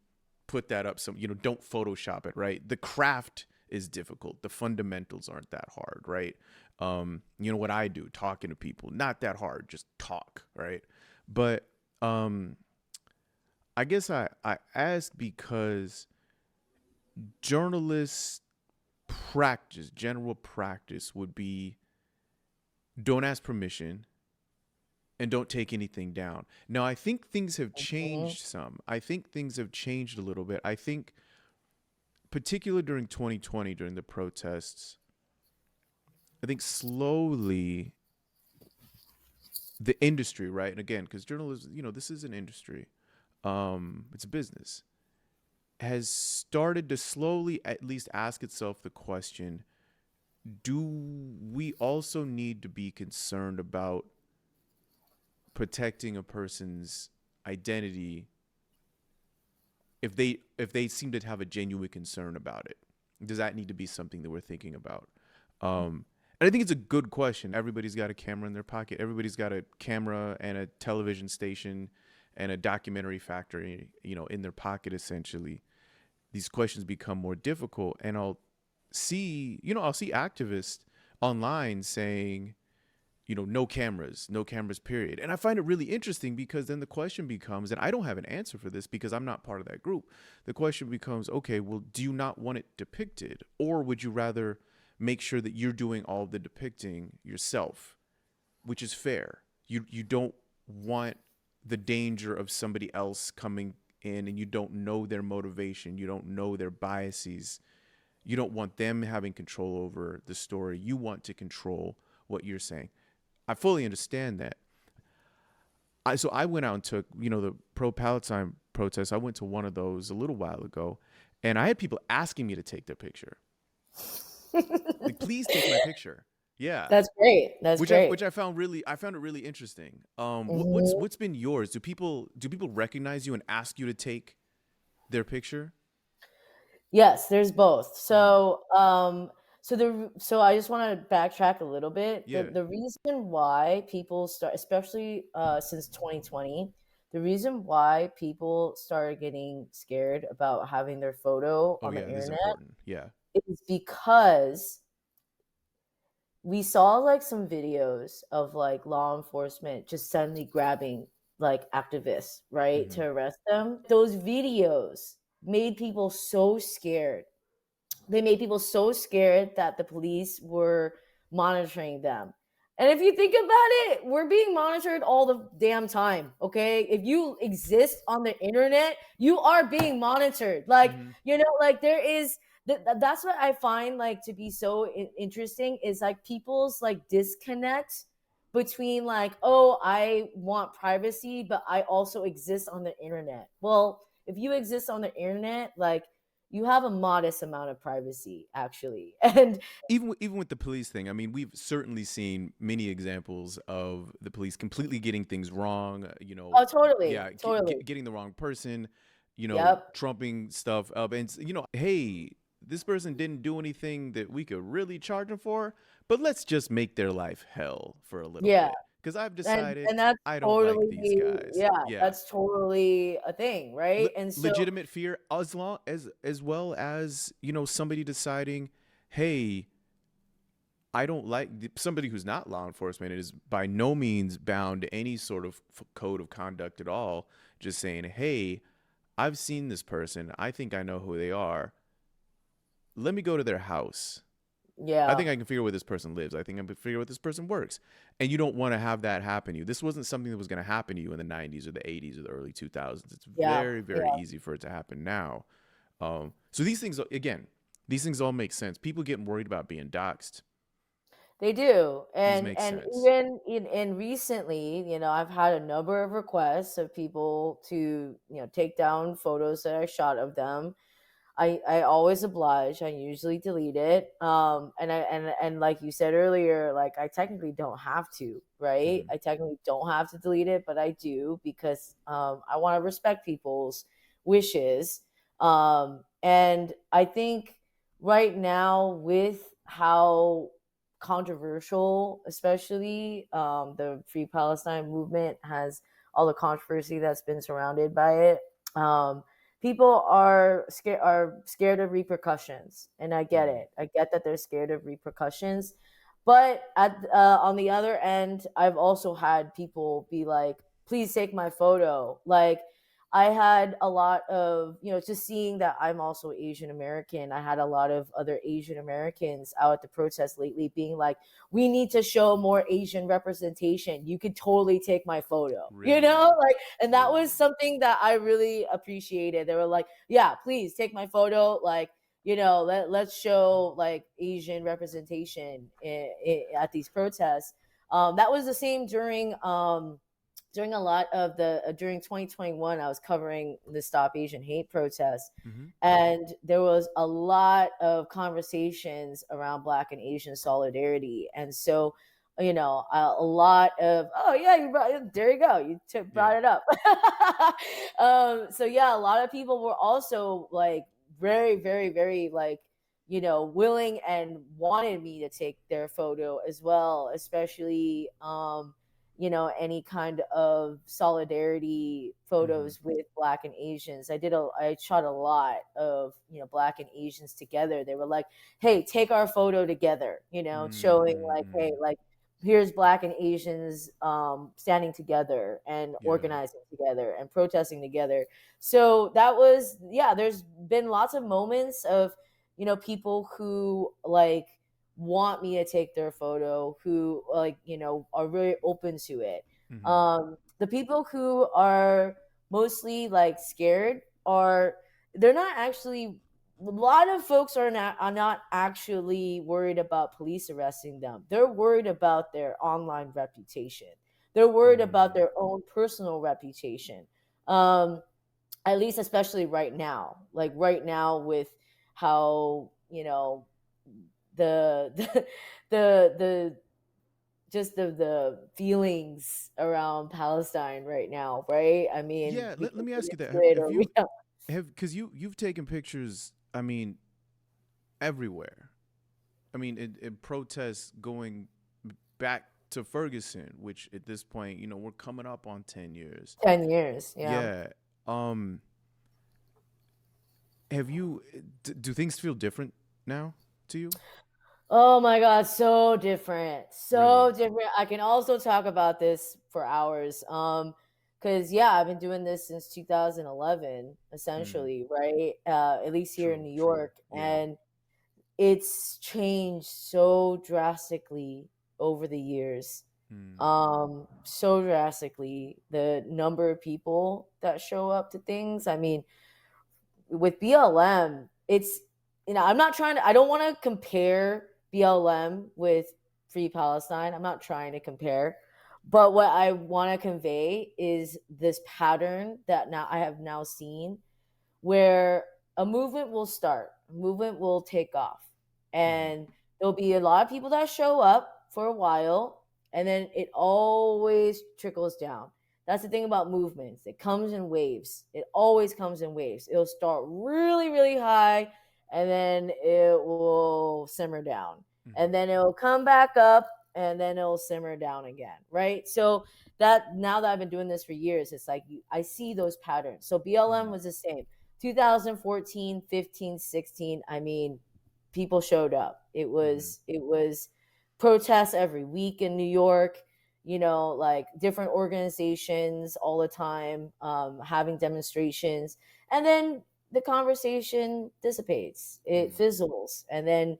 put that up. Some don't Photoshop it. Right, the craft is difficult. The fundamentals aren't that hard, right? What I do, talking to people, not that hard, just talk, right? But I guess I ask because journalists practice, general practice would be, don't ask permission and don't take anything down. Now, I think things have Mhm. changed some. I think things have changed a little bit. I think, particularly during 2020, during the protests, I think slowly the industry, right? And again, because journalism, this is an industry. it's a business, has started to slowly at least ask itself the question, do we also need to be concerned about protecting a person's identity if they seem to have a genuine concern about it? Does that need to be something that we're thinking about? And I think it's a good question. Everybody's got a camera in their pocket. Everybody's got a camera and a television station and a documentary factory, in their pocket essentially. These questions become more difficult, and I'll see activists online saying, no cameras, period. And I find it really interesting because then the question becomes, and I don't have an answer for this because I'm not part of that group. The question becomes, okay, well, do you not want it depicted? Or would you rather make sure that you're doing all the depicting yourself, which is fair? You don't want the danger of somebody else coming in, and you don't know their motivation. You don't know their biases. You don't want them having control over the story. You want to control what you're saying. I fully understand that. So I went out and took, the pro-Palestine protest. I went to one of those a little while ago, and I had people asking me to take their picture. Like, please take my picture. Yeah. That's great. That's Which I great. which I found it really interesting. Mhm. What's been yours? Do people recognize you and ask you to take their picture? Yes, there's both. Mm. So I just want to backtrack a little bit. The Yeah. the reason why people start, especially since 2020, the reason why people started getting scared about having their photo Oh on the yeah, this is internet important. Yeah. is because we saw like some videos of like law enforcement just suddenly grabbing like activists, right, Hmm. to arrest them. Those videos made people so scared. They made people so scared that the police were monitoring them. And if you think about it, we're being monitored all the damn time, okay? If you exist on the internet, you are being monitored. Hmm. Like there is that's what I find like to be so interesting is like people's like disconnect between like, oh, I want privacy, but I also exist on the internet. Well, if you exist on the internet, like you have a modest amount of privacy actually. And Even with the police thing, I mean, we've certainly seen many examples of the police completely getting things wrong. oh, totally, Yeah, totally. getting the wrong person, Yep. trumping stuff up, and hey, this person didn't do anything that we could really charge them for, but let's just make their life hell for a little Yeah. bit because I've and decided and that's I don't like totally, these guys. yeah, Yeah. that's totally a thing, right? And so Legitimate fear, as well as somebody deciding, hey, I don't like somebody who's not law enforcement is by no means bound to any sort of code of conduct at all. Just saying, hey, I've seen this person. I think I know who they are. Let me go to their house. I yeah, think I can figure out where this person lives. I think I can figure out where this person works. And you don't want to have that happen to you. This wasn't something that was going to happen to you in the 90s or the 80s or the early 2000s. It's yeah, very, very yeah, easy for it to happen now. So these things, again, these things all make sense. People getting worried about being doxxed. they do. These and make and sense. even in recently, I've had a number of requests of people to take down photos that I shot of them. I always oblige. I usually delete it. And like you said earlier, like I technically don't have to, right? Mm-hmm. I technically don't have to delete it, but I do because I want to respect people's wishes. And I think right now with how controversial, especially the Free Palestine movement has all the controversy that's been surrounded by it. People are scared of repercussions, and I get Mm-hmm. it. I get that they're scared of repercussions, but on the other end, I've also had people be like, please take my photo. Like I had a lot of, just seeing that I'm also Asian American. I had a lot of other Asian Americans out at the protest lately being like, we need to show more Asian representation. You could totally take my photo, Really, like, and that was really. something that I really appreciated. They were like, yeah, please take my photo. Like, let's show like Asian representation at these protests. That was the same during a lot of the during 2021, I was covering the Stop Asian Hate protests, Mm-hmm. and there was a lot of conversations around Black and Asian solidarity. And so, a lot of, oh yeah, there you go, Yeah. brought it up. So yeah, a lot of people were also like very, very, very like, willing and wanted me to take their photo as well, especially any kind of solidarity Mm-hmm. photos with Black and Asians. I shot a lot of, Black and Asians together. They were like, hey, take our photo together, showing like, hey, Mm-hmm. like, here's Black and Asians standing together and Yeah. organizing together and protesting together. So that was, yeah, there's been lots of moments of, people who like want me to take their photo, who like, are really open to it. Mm-hmm. The people who are mostly like scared are, they're not actually, a lot of folks are not actually worried about police arresting them. They're worried about their online reputation. They're worried about Mm. their own personal reputation. Um, at least especially right now. Like right now with how, the the just the feelings around Palestine right now, right? I mean, Yeah. we Let can me get ask you that. into it, Have or we you don't. have because you've taken pictures. I mean, everywhere. I mean, in protests going back to Ferguson, which at this point, we're coming up on 10 years. 10 years, yeah. Yeah. Um. Have you? Do things feel different now to you? Oh my God, so different. So Really? different. I can also talk about this for hours. Cuz yeah, I've been doing this since 2011 Mm. essentially, right? At least here in True. New True. York, Yeah. and it's changed so drastically over the years. Mm. So drastically, the number of people that show up to things. I mean, with BLM, it's, I'm not trying to, I don't want to compare BLM with Free Palestine. I'm not trying to compare. But what I want to convey is this pattern that now I have now seen, where a movement will start, a movement will take off, Mm-hmm. and there'll be a lot of people that show up for a while, and then it always trickles down. That's the thing about movements. It comes in waves. It always comes in waves. It'll start really, really high, and then it will simmer down. Mm-hmm. And then it'll come back up, and then it'll simmer down again. Right? So that, now that I've been doing this for years, it's like I see those patterns. So BLM Mm-hmm. was the same. 2014, 15, 16, I mean, people showed up. It Mm-hmm. was it was protests every week in New York, like different organizations all the time, having demonstrations. And then the conversation dissipates. It Mm-hmm. fizzles. And then,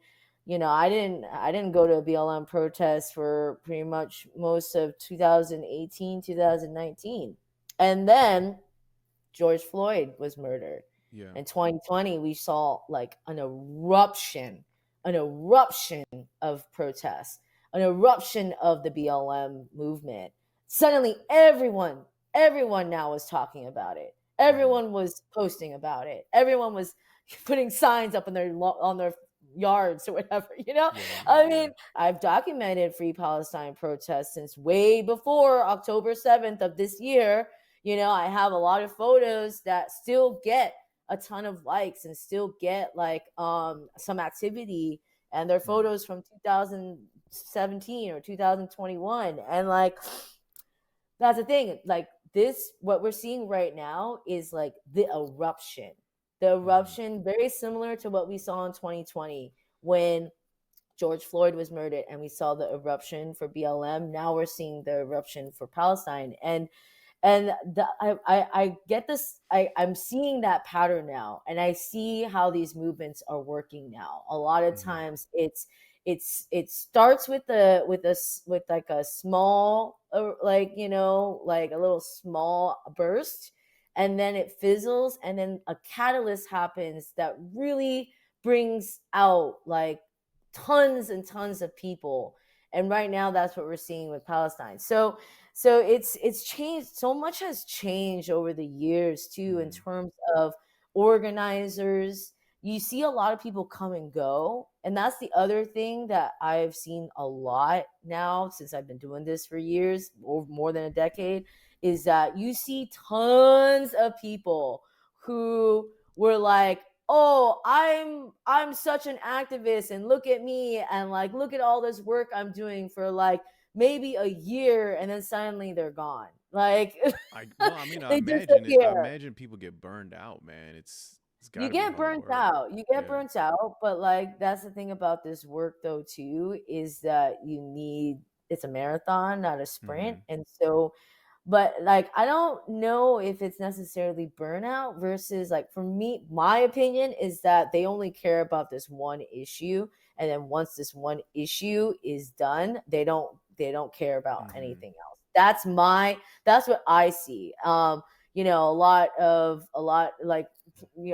I didn't go to a BLM protest for pretty much most of 2018, 2019. And then George Floyd was murdered. Yeah. In 2020, we saw like an eruption of protests, an eruption of the BLM movement. Suddenly, everyone now was talking about it. Mm-hmm. Everyone was posting about it. Everyone was putting signs up on their yards or whatever. Yeah. I Yeah. mean, I've documented Free Palestine protests since way before October 7th of this year. I have a lot of photos that still get a ton of likes and still get like some activity, and they're Mm. photos from 2017 or 2021. And like, that's the thing, like, this, what we're seeing right now is like the Mm-hmm. eruption, very similar to what we saw in 2020 when George Floyd was murdered, and we saw the eruption for BLM. Now we're seeing the eruption for Palestine. And I get this. I'm seeing that pattern now, and I see how these movements are working now. A lot of Mm-hmm. times, it starts with like a small, like, like a little small burst, and then it fizzles, and then a catalyst happens that really brings out like tons and tons of people. And right now, that's what we're seeing with Palestine. So it's changed. So much has changed over the years too, in Mm, terms of organizers. You see a lot of people come and go, and that's the other thing that I've seen a lot now since I've been doing this for years, or more than a decade, is that you see tons of people who were like, oh, I'm such an activist, and look at me, and like look at all this work I'm doing for like maybe a year, and then suddenly they're gone, like well, I mean, they disappear. I imagine people get burned out, man. It's got You to be get hard burnt work. out. You get Yeah. burnt out, but like that's the thing about this work though too, is that it's a marathon, not a sprint. Mhm. And so, but like I don't know if it's necessarily burnout versus, like, for me, my opinion is that they only care about this one issue, and then once this one issue is done, they don't care about Mhm. anything else. That's what I see. A lot like,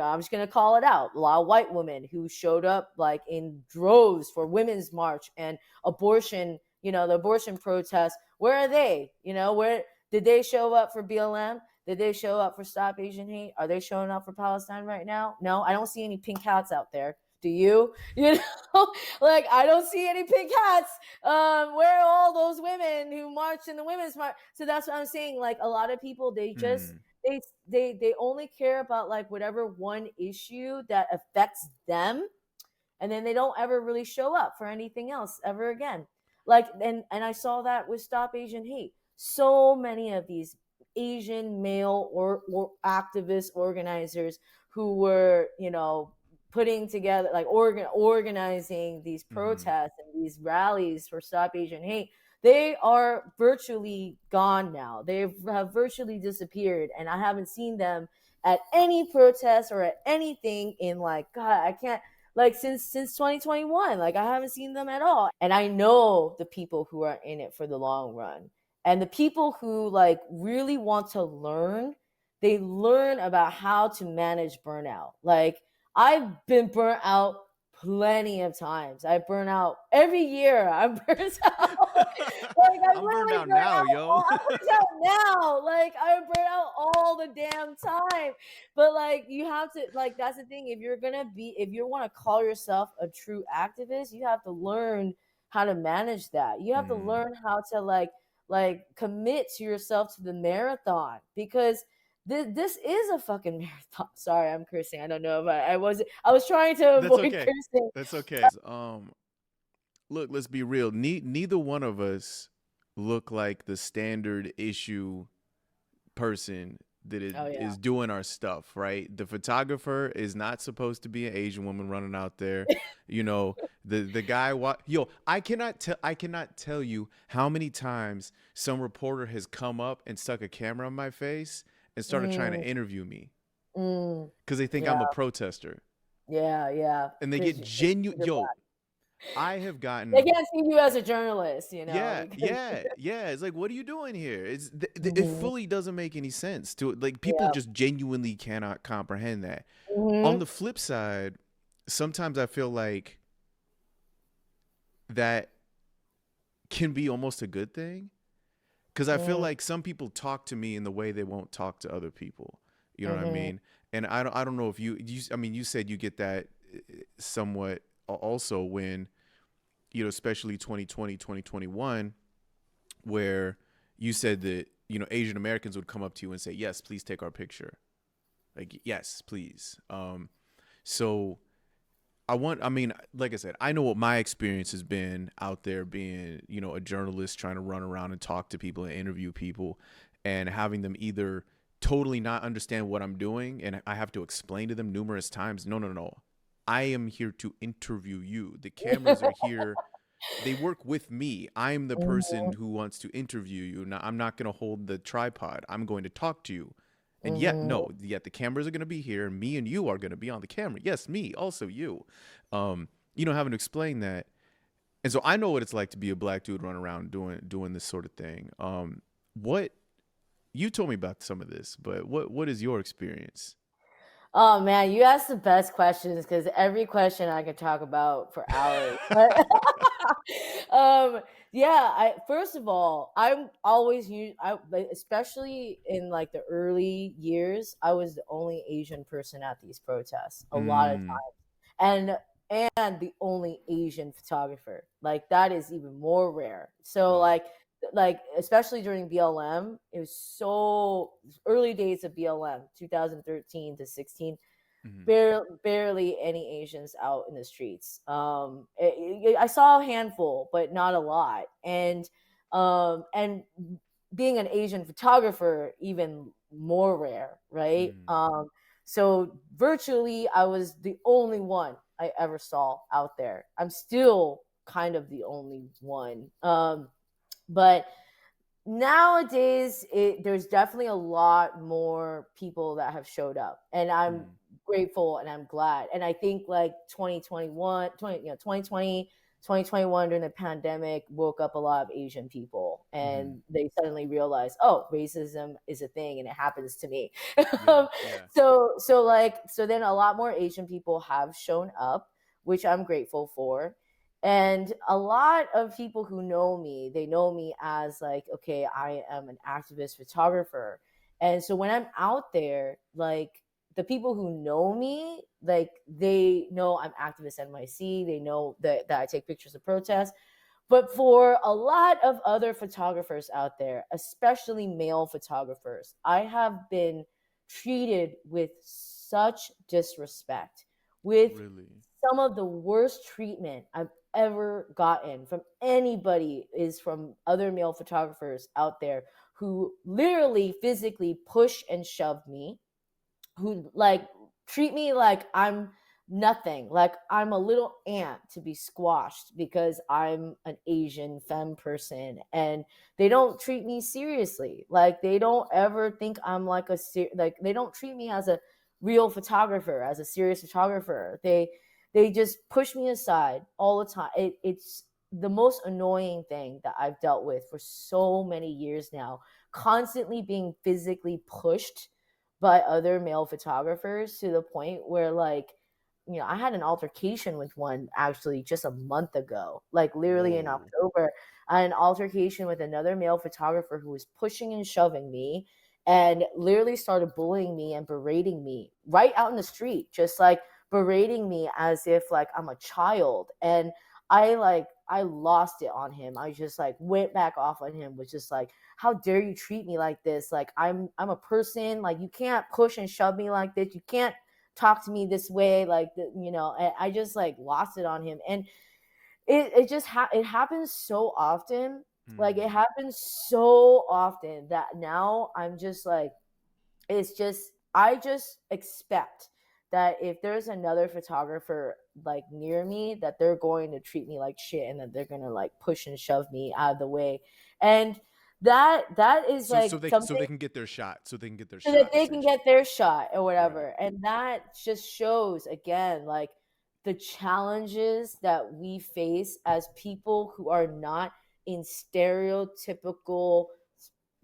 I'm just gonna call it out. A lot of white women who showed up like in droves for Women's March and abortion, the abortion protests. Where are they? Where did they show up for BLM? Did they show up for Stop Asian Hate? Are they showing up for Palestine right now? No, I don't see any pink hats out there. Do you? Like, I don't see any pink hats. Where are all those women who marched in the Women's March? So that's what I'm saying. Like, a lot of people, Mm. they only care about like whatever one issue that affects them, and then they don't ever really show up for anything else ever again. Like, and I saw that with Stop Asian Hate. So many of these Asian male or activist organizers who were, putting together, like, organizing these Mhm. protests and these rallies for Stop Asian Hate, they are virtually gone now. They have virtually disappeared, and I haven't seen them at any protest or at anything in, like, God, I can't, like, since 2021. Like, I haven't seen them at all, and I know the people who are in it for the long run, and the people who like really want to learn, they learn about how to manage burnout. Like, I've been burnt out plenty of times. I burn out every year. I'm burnt out. Like, I'm I'm burned literally out burnt now, out. yo. I'm burnt out now. Like, I'm burnt out all the damn time. But like, you have to, like, that's the thing. If you want to call yourself a true activist, you have to learn how to manage that. You have to Mm. learn how to like commit to yourself to the marathon, because this is a fucking marathon. Sorry, I'm cursing. I don't know if I was trying to That's avoid okay. cursing. That's okay. Look, let's be real. Neither one of us look like the standard issue person that Oh yeah. is doing our stuff, right? The photographer is not supposed to be an Asian woman running out there. You know, the guy yo, I cannot tell you how many times some reporter has come up and stuck a camera on my face and started trying to Mm, interview me mm, cuz they think yeah, I'm a protester. yeah, yeah. And they get Because genuine yo, I have they gotten can't see you as a journalist, yeah, because yeah, yeah. It's like, what are you doing here? It Mhm, fully doesn't make any sense to like people yeah. just genuinely cannot comprehend that. On Hmm. the flip side, sometimes I feel like that can be almost a good thing because I feel Mm, like some people talk to me in the way they won't talk to other people. You know what I hmm. mean? And I don't know if I mean, you said you get that somewhat also when, especially 2020, 2021, where you said that, Asian Americans would come up to you and say, yes, please take our picture. Like, yes, please. So I mean, like I said, I know what my experience has been out there being, a journalist trying to run around and talk to people and interview people and having them either totally not understand what I'm doing and I have to explain to them numerous times, no, no, no. I am here to interview you. The cameras are here. They work with me. I'm the person Hmm. who wants to interview you. Now, I'm not going to hold the tripod. I'm going to talk to you. And yet, Hmm. no, yet the cameras are going to be here. Me and you are going to be on the camera. Yes, me, also you. Having to explain that. And so I know what it's like to be a black dude running around doing this sort of thing. What you told me about some of this, but what is your experience? Oh man, you asked the best questions, because every question I could talk about for hours. But, um, Yeah, I first of all, I'm always especially in like the early years, I was the only Asian person at these protests a lot of Mm, times. And the only Asian photographer. Like that is even more rare. So wow. like especially during BLM, it was so early days of BLM, 2013 to 16, Mm, barely any Asians out in the streets. I saw a handful, but not a lot. And being an Asian photographer, even more rare, right? mm, So virtually, I was the only one I ever saw out there. I'm still kind of the only one. But nowadays there's definitely a lot more people that have showed up, and I'm mm, grateful and I'm glad. And I think like 2021 2020 2021 during the pandemic woke up a lot of Asian people, mm. and they suddenly realized, oh, racism is a thing and it happens to me. Yeah, yeah. So then a lot more Asian people have shown up, which I'm grateful for. And a lot of people who know me, they know me as like, okay, I am an activist photographer. And so when I'm out there, like the people who know me, like they know I'm activist NYC, they know that I take pictures of protests. But for a lot of other photographers out there, especially male photographers, I have been treated with such disrespect, with Really. some of the worst treatment I've ever gotten from anybody is from other male photographers out there who literally physically push and shove me, who like treat me like I'm nothing, like I'm a little ant to be squashed because I'm an Asian femme person, and they don't treat me seriously. Like they don't ever think I'm like like they don't treat me as a real photographer, as a serious photographer. They just push me aside all the time. It's the most annoying thing that I've dealt with for so many years now, constantly being physically pushed by other male photographers to the point where like, I had an altercation with one actually just a month ago, like literally in Whoa. October. I had an altercation with another male photographer who was pushing and shoving me and literally started bullying me and berating me right out in the street, just like berating me as if like I'm a child. And I lost it on him. I just like went back off on him, was just like, how dare you treat me like this? Like I'm a person. Like you can't push and shove me like this. You can't talk to me this way. Like I just like lost it on him. And it happens so often. Like it Mm, happens so often that now I'm just like, it's just, I just expect that if there's another photographer like near me, that they're going to treat me like shit and that they're going to like push and shove me out of the way. And that is like so something, they can get their shot. So they can get their so that shot they can essentially. get their shot or Right. whatever. And that just shows again like the challenges that we face as people who are not in stereotypical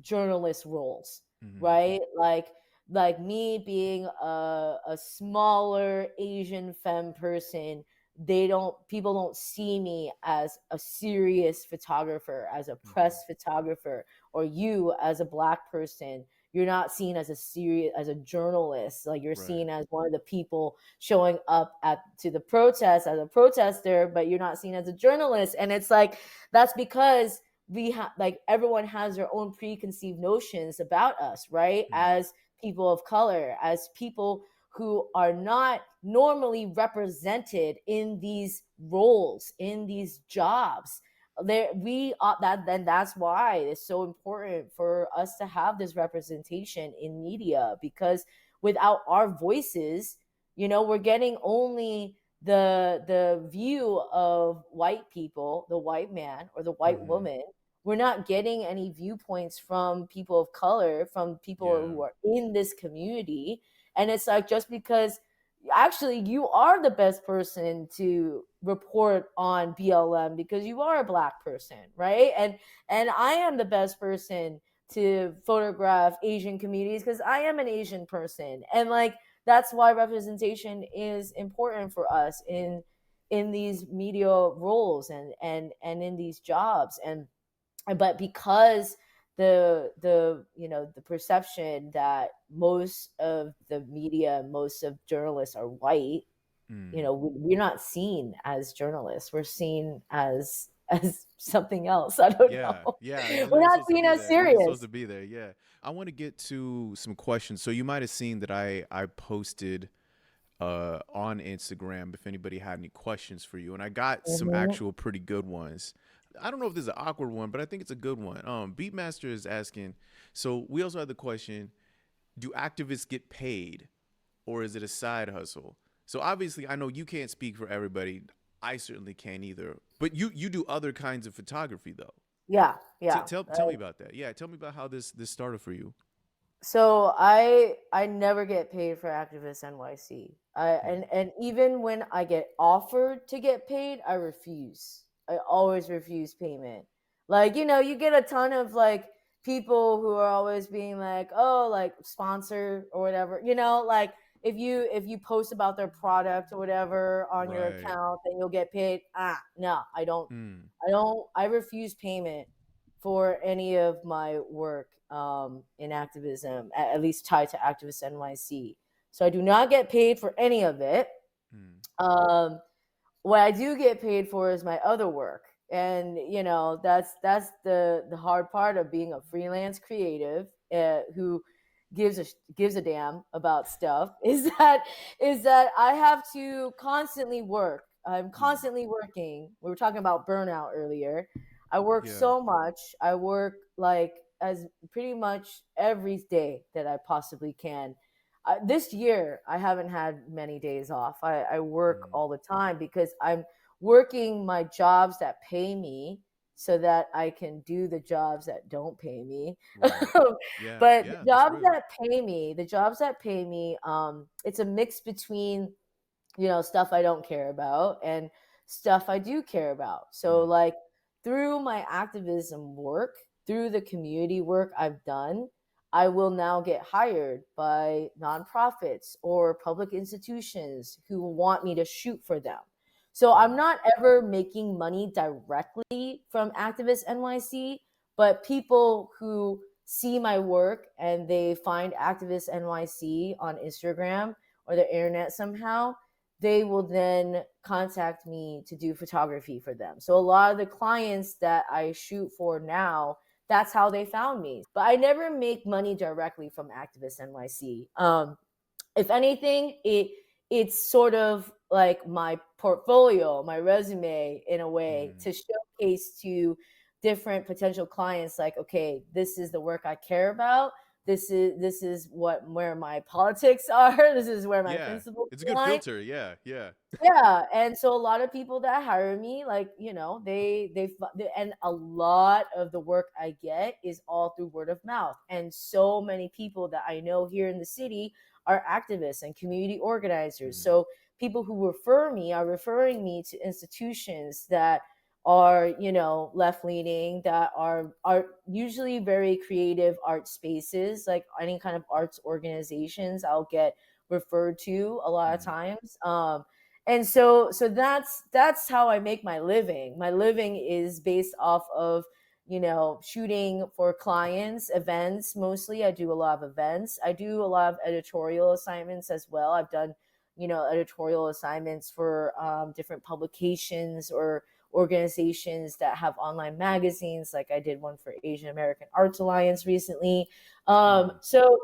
journalist roles, Mm, right? Like me being a smaller Asian femme person, people don't see me as a serious photographer, as a mm, press photographer, or you as a black person, you're not seen as as a journalist. Like you're right. seen as one of the people showing up at to the protest as a protester, but you're not seen as a journalist. And it's like that's because we have like everyone has their own preconceived notions about us, right? Mm, As people of color, as people who are not normally represented in these roles, in these jobs. There we that then that's why it's so important for us to have this representation in media, because without our voices, we're getting only the view of white people, the white man or the white mm, woman. We're not getting any viewpoints from people of color, from people yeah. who are in this community. And it's like, just because actually you are the best person to report on BLM because you are a black person, right? And I am the best person to photograph Asian communities because I am an Asian person. And like that's why representation is important for us in these media roles and in these jobs. And but because the perception that most of the media, most of journalists are white, Mm. we're not seen as journalists. We're seen as something else. I don't Yeah, know. yeah. We're You're not not supposed to seen be as there. You're not supposed serious. to be there. Yeah. I want to get to some questions. So you might have seen that I posted on Instagram if anybody had any questions for you, and I got some Mhm. actual pretty good ones. I don't know if this is an awkward one, but I think it's a good one. Beatmaster is asking. So we also had the question: do activists get paid, or is it a side hustle? So obviously, I know you can't speak for everybody. I certainly can't either. But you do other kinds of photography though. Yeah, yeah. Tell me about that. Yeah, tell me about how this started for you. So I never get paid for Activist NYC. Mm, And even when I get offered to get paid, I refuse. I always refuse payment. Like, you get a ton of like people who are always being like, "Oh, like sponsor or whatever." Like if you post about their product or whatever on your right. account, then you'll get paid. No, I don't. Mm, I refuse payment for any of my work in activism, at least tied to Activist NYC. So I do not get paid for any of it. mm, Um, what I do get paid for is my other work, and that's the hard part of being a freelance creative who gives a gives a damn about stuff is that I have to constantly work. I'm mm. constantly working. We were talking about burnout earlier. I work Yeah. so much. I work like as pretty much every day that I possibly can. This year I haven't had many days off. I work Mm, all the time because I'm working my jobs that pay me so that I can do the jobs that don't pay me. right. Yeah. But Yeah. That's real. the jobs that pay me, it's a mix between stuff I don't care about and stuff I do care about. So Mm, like through my activism work, through the community work I've done, I will now get hired by nonprofits or public institutions who want me to shoot for them. So I'm mm, not ever making money directly from Activist NYC, but people who see my work and they find Activist NYC on Instagram or the internet somehow, they will then contact me to do photography for them. So a lot of the clients that I shoot for now, that's how they found me. But I never make money directly from Activist NYC. If anything, it's sort of like my portfolio, my resume in a way mm. to showcase to different potential clients like, okay, this is the work I care about. This is where my politics are. This is where my Yeah. principles It's a good lie. filter. Yeah. Yeah. Yeah, and so a lot of people that hire me, like and a lot of the work I get is all through word of mouth. And so many people that I know here in the city are activists and community organizers. Mm, So people who refer me are referring me to institutions that are left leaning, that are usually very creative art spaces, like any kind of arts organizations I'll get referred to a lot of mm, times. And so that's how I make my living. My living is based off of shooting for clients, events. Mostly I do a lot of events. I do a lot of editorial assignments as well. I've done editorial assignments for different publications or organizations that have online magazines, like I did one for Asian American Arts Alliance recently. um, mm. so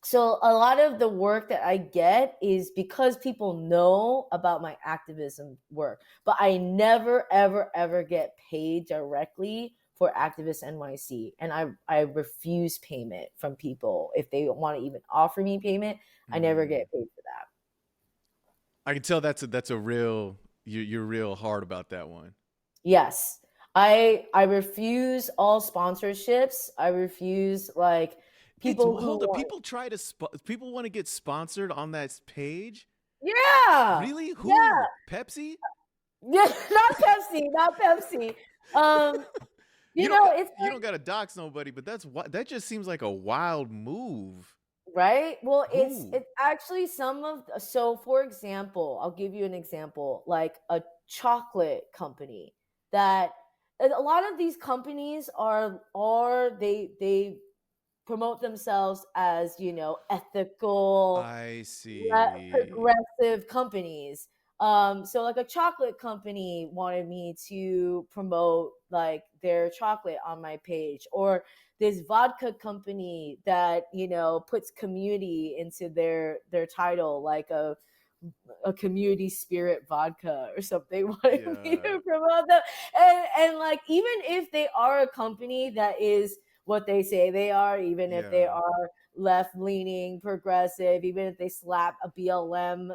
so a lot of the work that I get is because people know about my activism work, but I never ever ever get paid directly for Activist NYC, and I refuse payment from people if they want to even offer me payment. I never Mm. get paid for that. I can tell that's a real you're real hard about that one. Yes. I refuse all sponsorships. I refuse like It's people who hold up. want. People want to get sponsored on that page. Yeah. Really? Yeah. Who? Pepsi? Yeah, not Pepsi, not Pepsi. Um, You don't it's you don't got to dox nobody, but that just seems like a wild move. Right? Well, Who? it's actually some of so for example, I'll give you an example, like a chocolate company that a lot of these companies are they promote themselves as, ethical, I see. progressive companies. So like a chocolate company wanted me to promote like their chocolate on my page, or this vodka company that puts community into their title, like a community spirit vodka or something wanted me Yeah. to promote them. And like, even if they are a company that is what they say they are, even if they Yeah. are left leaning, progressive, even if they slap a BLM,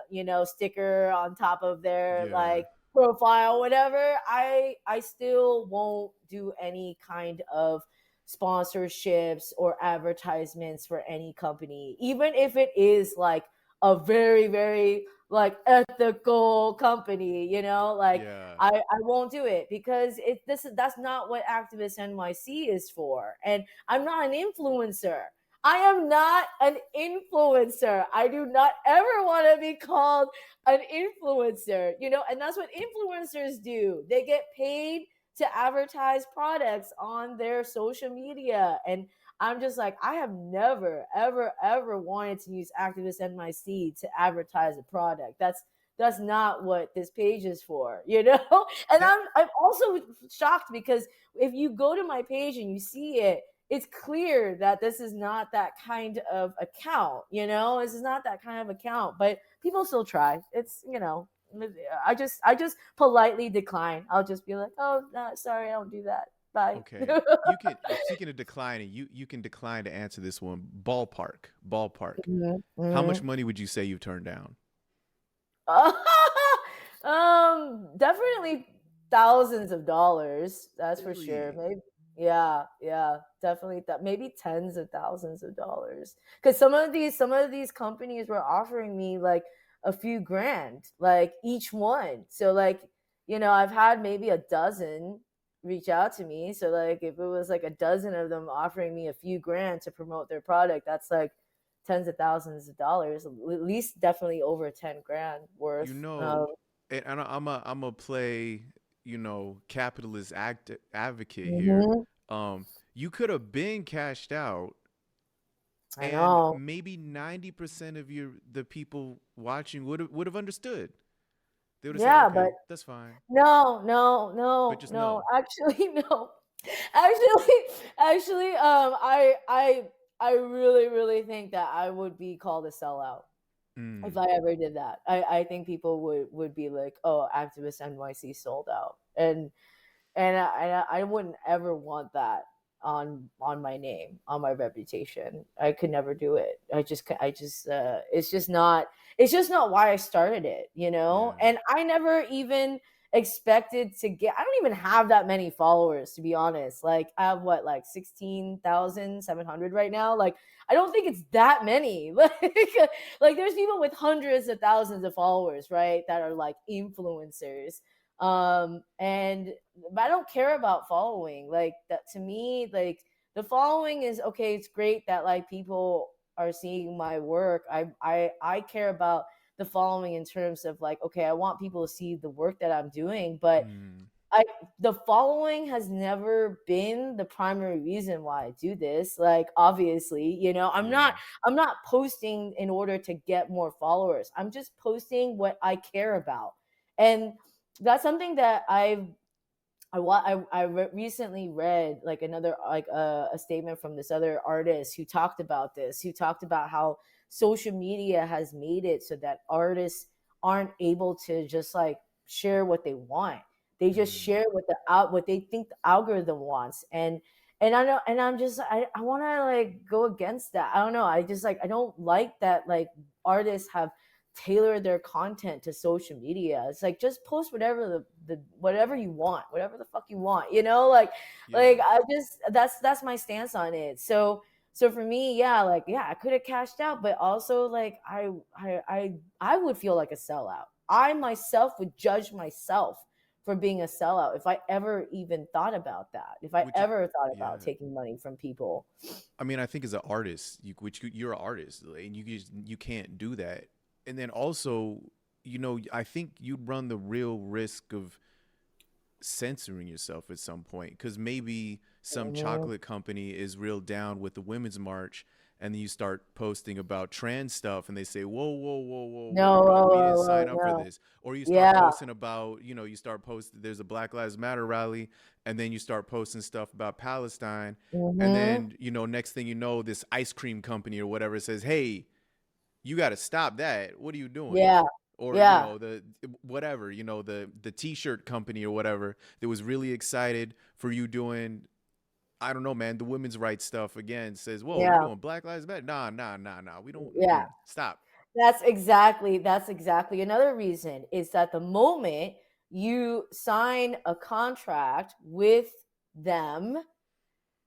sticker on top of their Yeah. like profile, whatever, I still won't do any kind of sponsorships or advertisements for any company, even if it is like a very, very like ethical company, like Yeah. I won't do it because that's not what activist NYC is for. And I'm not an influencer. I am not an influencer. I do not ever want to be called an influencer, and that's what influencers do. They get paid to advertise products on their social media. And I'm just like, I have never, ever, ever wanted to use Activist NYC to advertise a product. That's not what this page is for, And That I'm also shocked because if you go to my page and you see it, it's clear that this is not that kind of account, This is not that kind of account, but people still try. I just politely decline. I'll just be like, oh, no, sorry, I don't do that. Bye. okay. You can, speaking of declining, you can decline to answer this one. Ballpark. Ballpark. Mhm, How much mhm. money would you say you've turned down? Definitely thousands of dollars. That's for sure. Really? Maybe, yeah, yeah, definitely that. Maybe tens of thousands of dollars. Because some of these companies were offering me like a few grand, like each one. So like, I've had maybe a dozen reach out to me. So like, if it was like a dozen of them offering me a few grand to promote their product, that's like tens of thousands of dollars, at least definitely over 10 grand You worth. know, and I'm a play, capitalist advocate here. Mhm. You could have been cashed out, I and know. maybe 90% of the people watching would have understood. They would have said, Yeah, but "Okay, that's fine." no, no, But no, just no. no. Actually, no. Actually, I really, really think that I would be called a sellout if Mm, I ever did that. I think people would be like, "Oh, activist NYC sold out," and I wouldn't ever want that on my name, on my reputation. I could never do it. It's just not why I started it, yeah. and I never even expected to get. I don't even have that many followers, to be honest. Like, I have what, like 16,700 right now. Like, I don't think it's that many. Like there's people with hundreds of thousands of followers, right, that are like influencers. And but I don't care about following. Like, that to me, like, the following is okay. It's great that like people are seeing my work. I care about the following in terms of like, okay, I want people to see the work that I'm doing, but Mm, I the following has never been the primary reason why I do this. Like, obviously, yeah. I'm not posting in order to get more followers. I'm just posting what I care about. And that's something that recently read, like, another, like, a statement from this other artist who talked about this, who talked about how social media has made it so that artists aren't able to just like share what they want. They just Mm, share what they think the algorithm wants. And I know, and I'm just, I want to like go against that. I don't know. I just like, I don't like that like artists have tailor their content to social media. It's like, just post whatever the whatever you want, whatever the fuck you want, like yeah. I just, that's my stance on it. So for me, yeah, like, yeah, I could have cashed out, but also like I would feel like a sellout. I myself would judge myself for being a sellout. If I ever even thought about that, if I Which is, ever thought about yeah. taking money from people. I mean, I think as an artist, you're an artist, and you can't do that. And then also, I think you'd run the real risk of censoring yourself at some point, because maybe some Mhm. chocolate company is real down with the women's march, and then you start posting about trans stuff and they say, whoa, whoa, whoa, whoa, whoa, No, no, whoa, we whoa, didn't whoa, sign up for no. this. Or you start Yeah. posting about, you start posting, there's a Black Lives Matter rally, and then you start posting stuff about Palestine, and Mhm. then next thing you know, this ice cream company or whatever says, hey, you got to stop that. What are you doing? Yeah. Or Yeah. the whatever, the t-shirt company or whatever that was really excited for you doing, I don't know, man, the women's rights stuff again, says, whoa, you're Yeah. doing Black Lives Matter. Nah, nah, nah, nah, we don't. Yeah. Stop. That's exactly another reason, is that the moment you sign a contract with them,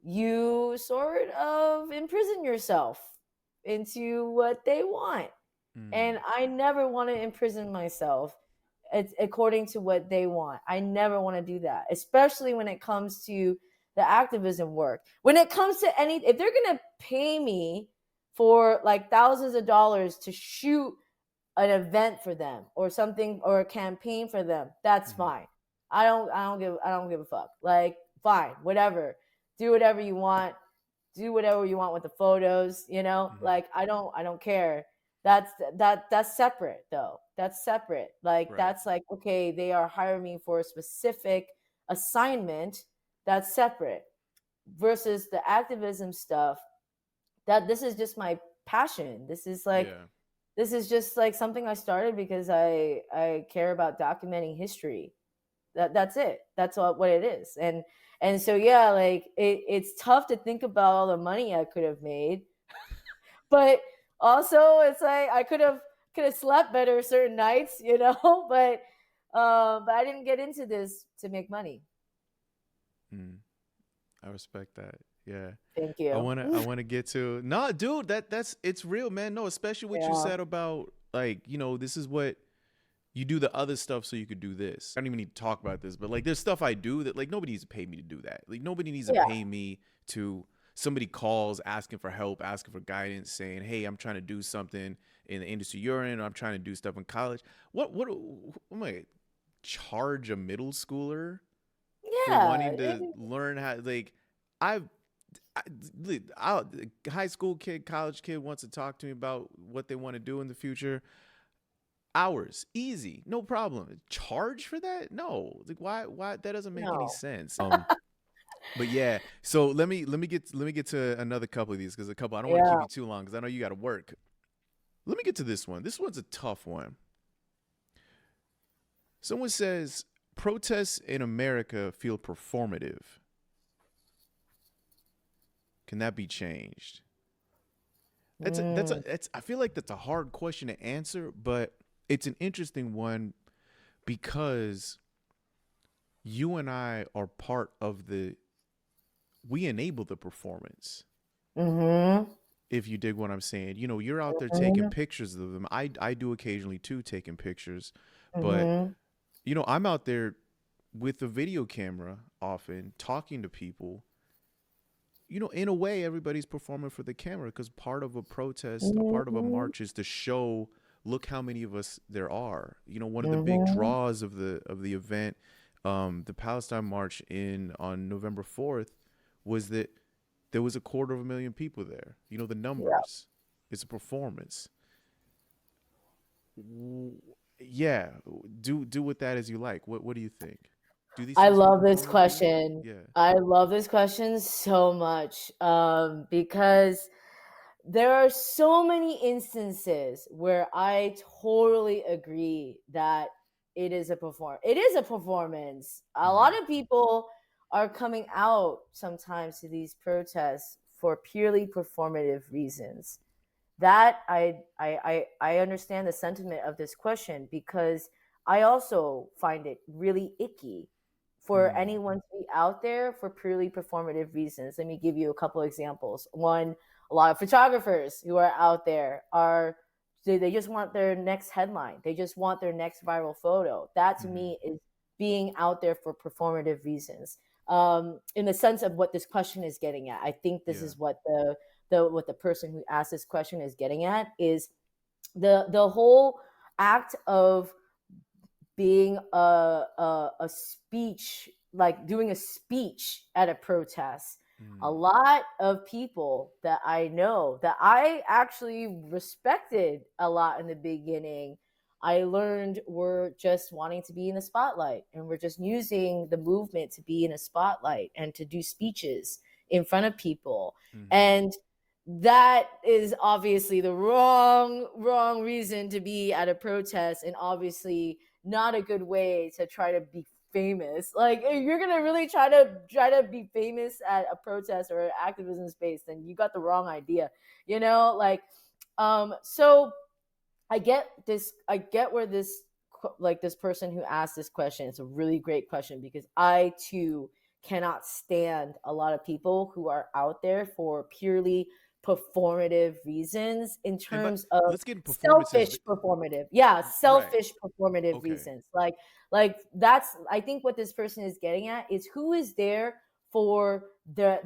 you sort of imprison yourself into what they want. And Mm, I never want to imprison myself according to what they want. I never want to do that, especially when it comes to the activism work. When it comes to if they're going to pay me for like thousands of dollars to shoot an event for them or something, or a campaign for them, that's mm-hmm, fine. I don't give a fuck. Like, fine, whatever. Do whatever you want. Do whatever you want with the photos, mm-hmm. like I don't care. That's separate though. That's separate. Like, Right. that's like, okay, they are hiring me for a specific assignment. That's separate versus the activism stuff. That this is just my passion. Yeah. This is just like something I started because I care about documenting history. That's it. That's what it is. And so, yeah, like it's tough to think about all the money I could have made, but also it's like I could have slept better certain nights, but I didn't get into this to make money. Mm, I respect that. Yeah. Thank I you. wanna I wanna get to no, dude. That's it's real, man. No, especially what you Yeah. said about, like, this is what you do, the other stuff so you could do this. I don't even need to talk about this, but like there's stuff I do that, like, nobody needs to pay me to do that. Like, nobody needs to Yeah. pay me to, somebody calls asking for help, asking for guidance, saying, hey, I'm trying to do something in the industry you're in, or I'm trying to do stuff in college. What am I charge a middle schooler for Yeah. wanting to learn how, like, I've I, high school kid, college kid wants to talk to me about what they want to do in the future. Hours, easy, no problem. Charge for that? No. Like, why that doesn't make any No. sense. But yeah, so let me get to another couple of these, because a couple, I don't want to keep Yeah. you too long because I know you got to work. Let me get to this one. This one's a tough one. Someone says protests in America feel performative. Can that be changed? Mm. I feel like that's a hard question to answer, but it's an interesting one, because you and I are part of we enable the performance. Mhm. If you dig what I'm saying, you're out there taking Mhm. pictures of them. I do occasionally too, taking pictures, but Mhm. I'm out there with a video camera often talking to people. In a way, everybody's performing for the camera, because part of a protest, a part of a Mhm. march, is to show, look how many of us there are. One of the big Mhm. draws of the event, the Palestine March in on November 4th, was that there was 250,000 people there. The Yeah. numbers. It's a performance. Yeah, do with that as you like. What do you think? Do these I things feel love this performative to you? question. Yeah. I love this question so much, because there are so many instances where I totally agree that it is a performance. A Mm-hmm. lot of people are coming out sometimes to these protests for purely performative reasons. That I understand the sentiment of this question, because I also find it really icky for Mm-hmm. anyone to be out there for purely performative reasons. Let me give you a couple examples. One, a lot of photographers who are out there are they just want their next headline. They just want their next viral photo. That to Mm-hmm. me is being out there for performative reasons. In the sense of what this question is getting at, I think this Yeah. is what the person who asked this question is getting at, is the whole act of being a speech, like doing a speech at a protest. A Mm. lot of people that I know, that I actually respected a lot in the beginning, I learned were just wanting to be in the spotlight, and we're just using the movement to be in a spotlight and to do speeches in front of people. Mm-hmm. And that is obviously the wrong reason to be at a protest, and obviously not a good way to try to be famous. Like, if you're gonna really try to be famous at a protest or an activism space, then you got the wrong idea. Like, so I get where this, like, this person who asked this question, it's a really great question, because I too cannot stand a lot of people who are out there for purely performative reasons, in And but terms of let's get in performances. Right. selfish performative Okay. reasons. Like, that's, I think what this person is getting at is, who is there for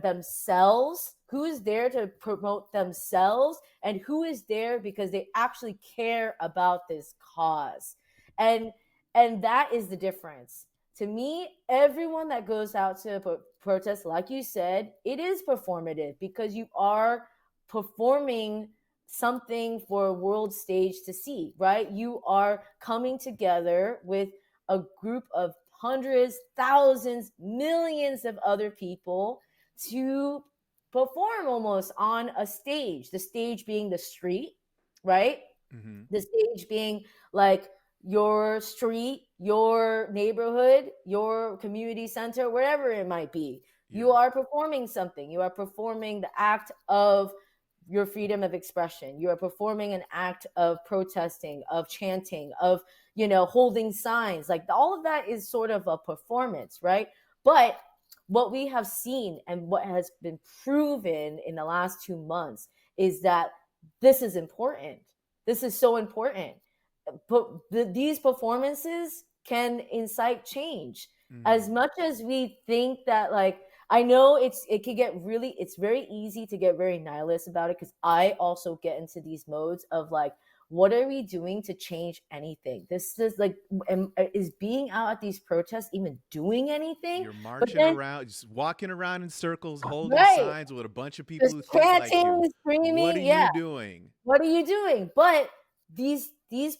themselves, who is there to promote themselves, and who is there because they actually care about this cause. And that is the difference. To me, everyone that goes out to protest, like you said, it is performative, because you are performing something for a world stage to see, right? You are coming together with a group of hundreds, thousands, millions of other people to perform almost on a stage. The stage being the street, right? Mm-hmm. The stage being like your street, your neighborhood, your community center, wherever it might be. You Yeah. are performing something. You are performing the act of your freedom of expression. You are performing an act of protesting, of chanting, of, holding signs. Like, all of that is sort of a performance, right? But what we have seen, and what has been proven in the last 2 months, is that this is important. This is so important. But these performances can incite change. As Mm. much as we think that, like, I know it's very easy to get very nihilist about it, because I also get into these modes of, like, what are we doing to change anything? This is like, is being out at these protests even doing anything? You're But marching then, around, just walking around in circles, holding right, signs with a bunch of people just who think like you. chanting, What are screaming, you yeah. doing? What are you doing? But these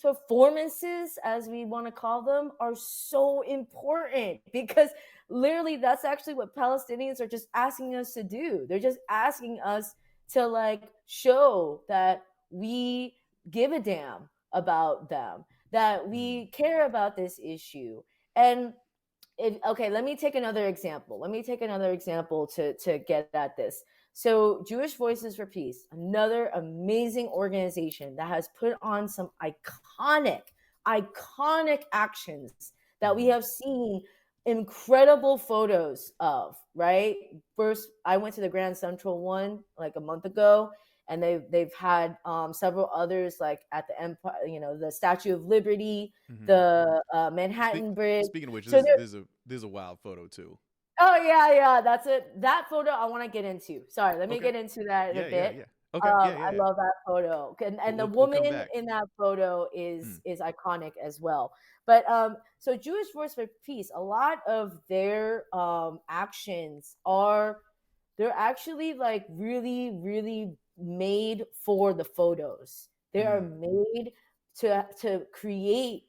performances, as we want to call them, are so important, because literally that's actually what Palestinians are just asking us to do. They're just asking us to, like, show that we give a damn about them, that Mm. we care about this issue. And okay, let me take another example. To get at this. So, Jewish Voices for Peace, another amazing organization that has put on some iconic actions that we Mm-hmm. have seen incredible photos of, right? First, I went to the Grand Central one like a month ago, and they've had several others, like at the Empire, the Statue of Liberty, Mm-hmm. the Speak, Manhattan Bridge. speaking of which, So there. this is a wild photo too. Oh, yeah, that's it. That photo I want to get into. Sorry, let me Okay. get into that in a Yeah, yeah, bit. yeah. Okay. Yeah, yeah, I yeah. love that photo, and the We'll woman come back. in that photo Mm. is iconic as well. But so Jewish Voice for Peace, a lot of their actions are, they're actually, like, really, really made for the photos. They are Mm. made to create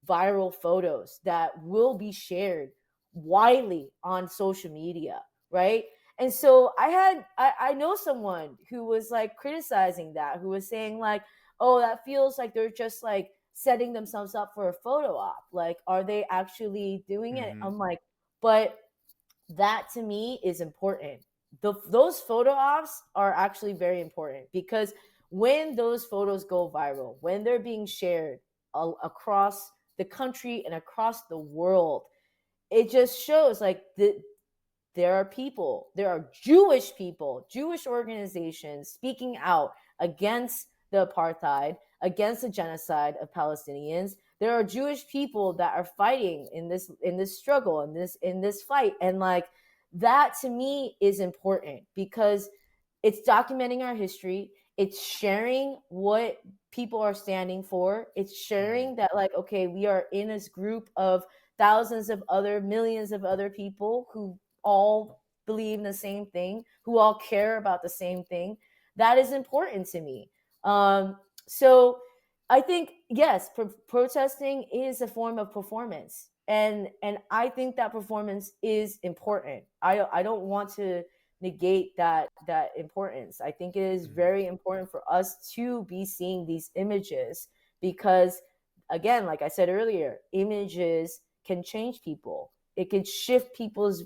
viral photos that will be shared widely on social media, right? And so I know someone who was, like, criticizing that, who was saying, like, oh, that feels like they're just, like, setting themselves up for a photo op. Like, are they actually doing it? Mm-hmm. I'm like, but that to me is important. Those photo ops are actually very important, because when those photos go viral, when they're being shared across the country and across the world, it just shows, like, there are Jewish people, Jewish organizations speaking out against the apartheid, against the genocide of Palestinians. There are Jewish people that are fighting in this struggle, in this fight. And like that to me is important because it's documenting our history. It's sharing what people are standing for. It's Mm-hmm. sharing that, like, okay, we are in this group of thousands of other millions of other people who all believe in the same thing, who all care about the same thing. That is important to me. So I think yes, protesting is a form of performance, and I think that performance is important. I don't want to negate that importance. I think it is Mm-hmm. very important for us to be seeing these images because, again, like I said earlier, images can change people. It can shift people's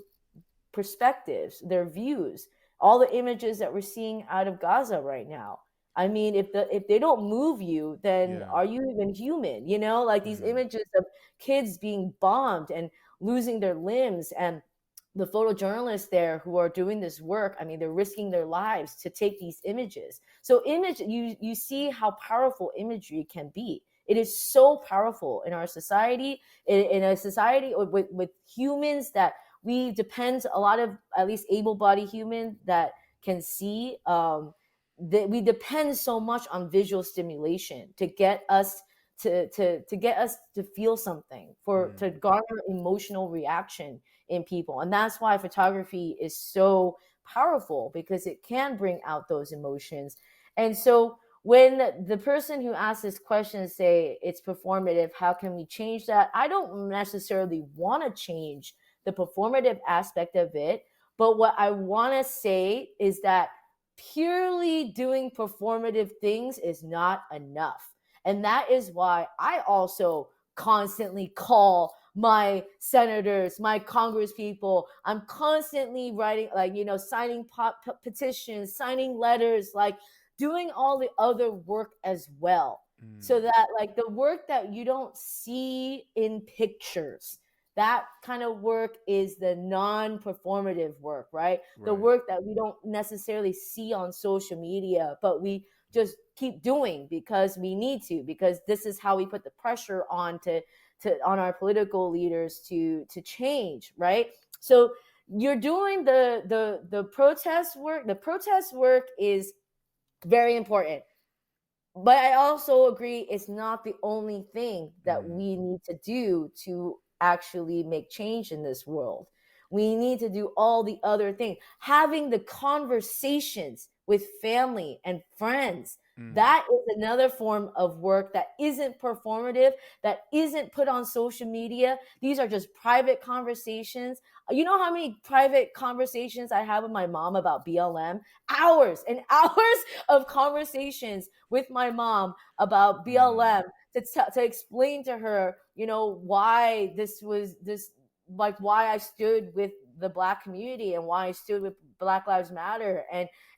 perspectives, their views. All the images that we're seeing out of Gaza right now. I mean, if they don't move you, then Yeah. are you even human? You know, like these Mm-hmm. images of kids being bombed and losing their limbs, and the photojournalists there who are doing this work. I mean, they're risking their lives to take these images. So you see how powerful imagery can be. It is so powerful in our society, in a society with humans that we depend a lot of, at least able-bodied human that can see, that we depend so much on visual stimulation to get us to get us to feel something, for Mm-hmm. to garner emotional reaction in people. And that's why photography is so powerful, because it can bring out those emotions. And so when the person who asked this question say it's performative, how can we change that? I don't necessarily want to change the performative aspect of it. But what I want to say is that purely doing performative things is not enough. And that is why I also constantly call my senators, my congress people. I'm constantly writing, like, signing petitions, signing letters, like doing all the other work as well. So Mm. that, like, the work that you don't see in pictures, that kind of work is the non-performative work, right? The Right. work that we don't necessarily see on social media, but we just keep doing because we need to, because this is how we put the pressure on to on our political leaders to change, right? So you're doing the protest work. The protest work is very important, but I also agree it's not the only thing that Mm. we need to do to actually make change in this world. We need to do all the other things. Having the conversations with family and friends, Mm. that is another form of work that isn't performative, that isn't put on social media. These are just private conversations. You know how many private conversations I have with my mom about BLM? Hours and hours of conversations with my mom about Mm. BLM to explain to her, why like why I stood with the Black community and why I stood with Black Lives Matter,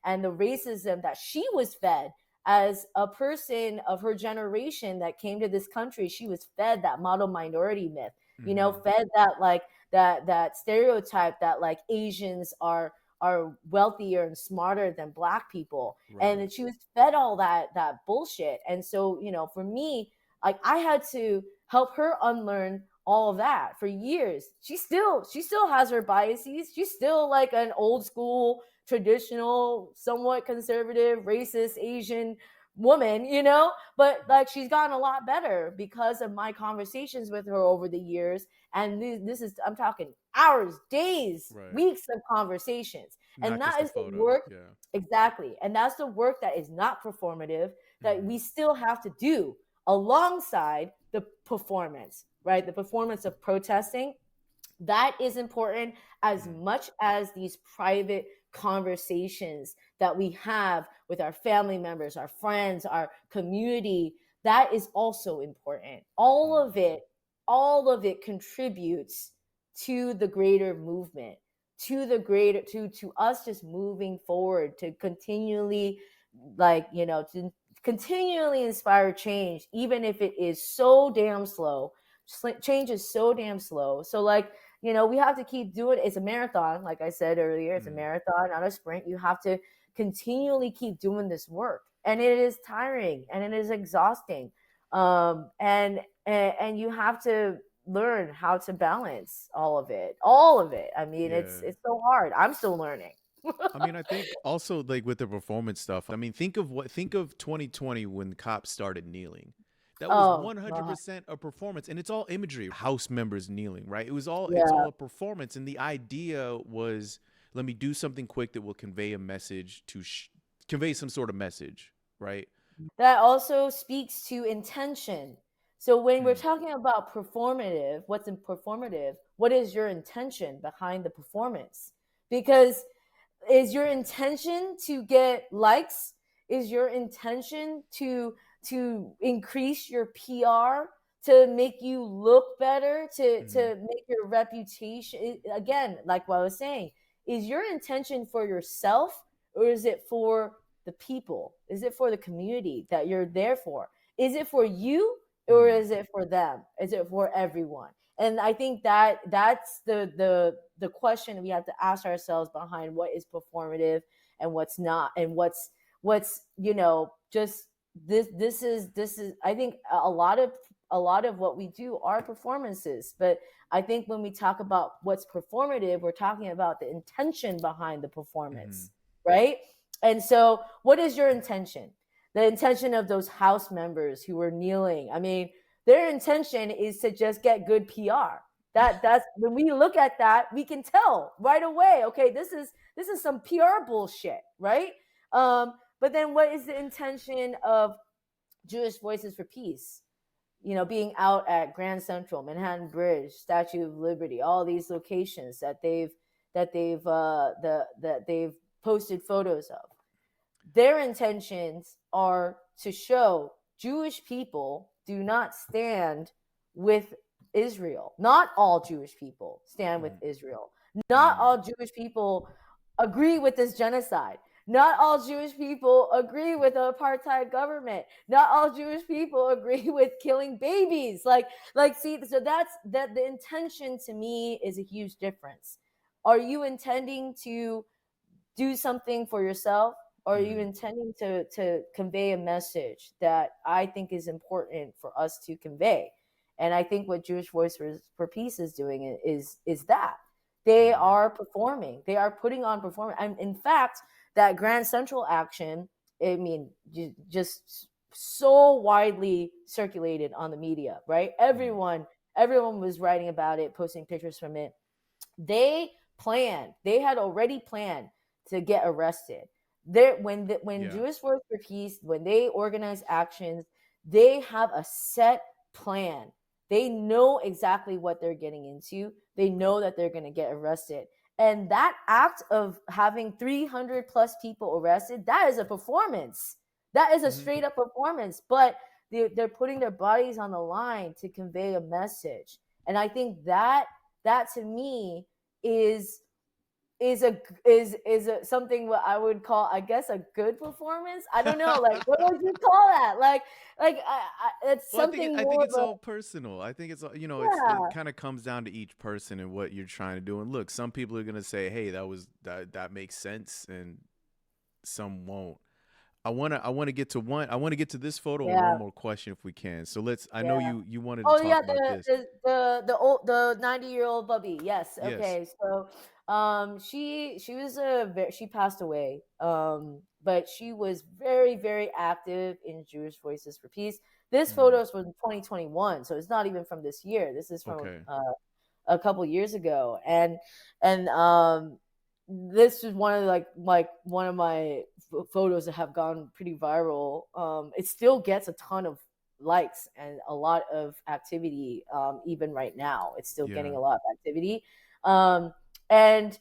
and the racism that she was fed as a person of her generation that came to this country. She was fed that model minority myth, Mm-hmm. fed that, like, that stereotype that, like, Asians are wealthier and smarter than Black people, Right. and she was fed all that bullshit. And so, for me, like, I had to help her unlearn all of that. For years she still has her biases. She's still like an old school, traditional, somewhat conservative, racist Asian woman, but like she's gotten a lot better because of my conversations with her over the years. And this is, I'm talking hours, days, Right. weeks of conversations. And Not just that a is the photo. work. Yeah. Exactly. And that's the work that is not performative, that Mm-hmm. we still have to do alongside the performance, right? The performance of protesting. That is important as Mm. much as these private conversations that we have with our family members, our friends, our community. That is also important. Mm. All of it contributes to the greater movement, to the greater, to us just moving forward, to continually, like, to continually inspire change, even if it is so damn slow. Change is so damn slow. So, like, we have to keep doing it. It's a marathon, like I said earlier. It's a Mm. marathon, not a sprint. You have to continually keep doing this work, and it is tiring and it is exhausting. And you have to learn how to balance all of it. I mean, Yeah. it's so hard. I'm still learning. I mean, I think also like with the performance stuff. I mean, think of 2020 when cops started kneeling. That was Oh God. 100% a performance, and it's all imagery. House members kneeling, right? It's Yeah. all a performance, and the idea was, let me do something quick that will convey a message convey some sort of message, right? That also speaks to intention. So when we're Mm, talking about performative, what's in performative? What is your intention behind the performance? Because is your intention to get likes? Is your intention to increase your PR, to make you look better, mm, to make your reputation, again, like what I was saying, is your intention for yourself, or is it for the people? Is it for the community that you're there for? Is it for you, or mm, is it for them? Is it for everyone? And I think that that's the question we have to ask ourselves behind what is performative and what's not, and what's just this is I think a lot of what we do are performances. But I think when we talk about what's performative, we're talking about the intention behind the mm, performance, right? And so what is your intention? The intention of those house members who were kneeling, I mean, their intention is to just get good PR. That's when we look at that, we can tell right away, okay, this is some PR bullshit, right? But then what is the intention of Jewish Voices for Peace? Being out at Grand Central, Manhattan Bridge, Statue of Liberty, all these locations that they've posted photos of. Their intentions are to show Jewish people do not stand with Israel. Not all Jewish people stand with mm, Israel. Not mm, all Jewish people agree with this genocide. Not all Jewish people agree with the apartheid government. Not all Jewish people agree with killing babies. See, so that the intention to me is a huge difference. Are you intending to do something for yourself, or are you mm, intending to convey a message that I think is important for us to convey? And I think what Jewish Voice for Peace is doing is that they mm, are performing, they are putting on performance. And in fact, that Grand Central action, I mean, just so widely circulated on the media, right? mm, Everyone was writing about it, posting pictures from it. They had already planned to get arrested. When yeah. Jewish Force for Peace, when they organize actions, they have a set plan. They know exactly what they're getting into. They know that they're going to get arrested. And that act of having 300 plus people arrested, that is a performance. That is a Hmm. straight up performance. But they're putting their bodies on the line to convey a message. And I think that to me is is something what I would call, I guess, a good performance. I don't know, like what would you call that? It's Well, something I think more of it's a all personal. I think it's it yeah, kind of comes down to each person and what you're trying to do. And look, some people are gonna say, "Hey, that makes sense," and some won't. I want to get to one. I want to get to this photo and one yeah, more question if we can. So let's. I know yeah. you wanted to Oh talk yeah, about the this. the the old the 90-year-old Bubby. Yes. Yes. Okay. So she passed away. But she was very, very active in Jewish Voices for Peace. This Mm, photo is from 2021, so it's not even from this year. This is from okay. a couple years ago. And this is one of one of my photos that have gone pretty viral. It still gets a ton of likes and a lot of activity. Even right now, it's still Yeah. getting a lot of activity. And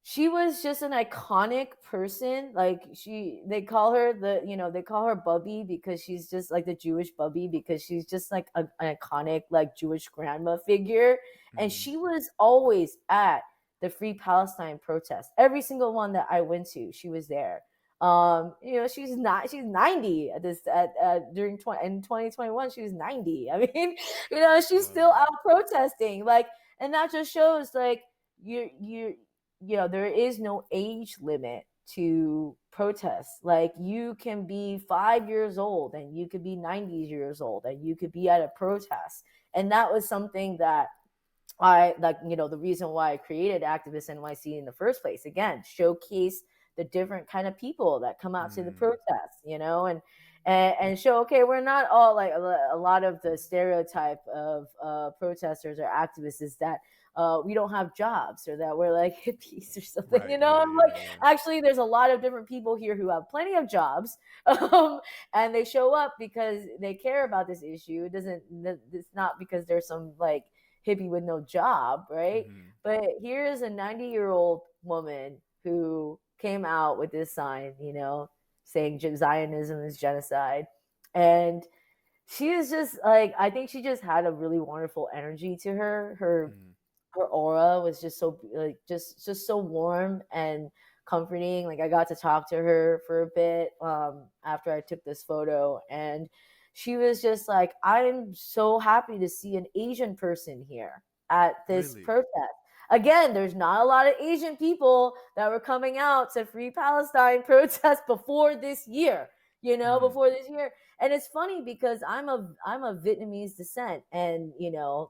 she was just an iconic person. Like, they call her Bubby because she's just like the Jewish Bubby, because she's just like an iconic like Jewish grandma figure. And Hmm. she was always at the Free Palestine protest. Every single one that I went to, she was there. She's 90 at this at during 20 in 2021. She was 90. I mean, she's still Wow. out protesting. Like, And that just shows like you there is no age limit to protests. Like you can be 5 years old and you could be 90 years old and you could be at a protest. And that was something that I like, the reason why I created Activist NYC in the first place. Again, showcase the different kind of people that come out to the Mm, protests, and show, okay, we're not all like a lot of the stereotype of protesters or activists is that we don't have jobs or that we're like hippies or something, right. Yeah. I'm Yeah. like, Yeah. actually, there's a lot of different people here who have plenty of jobs, and they show up because they care about this issue. It doesn't, it's not because there's some like hippie with no job, right? Hmm. But here's a 90-year-old woman who came out with this sign, saying Zionism is genocide. And she is just like, I think she just had a really wonderful energy to her. Hmm. Her aura was just so like just so warm and comforting. Like I got to talk to her for a bit after I took this photo, and she was just like, I'm so happy to see an Asian person here at this Really. protest. Again, there's not a lot of Asian people that were coming out to free Palestine protest before this year, Hmm. before this year. And it's funny because I'm a Vietnamese descent, and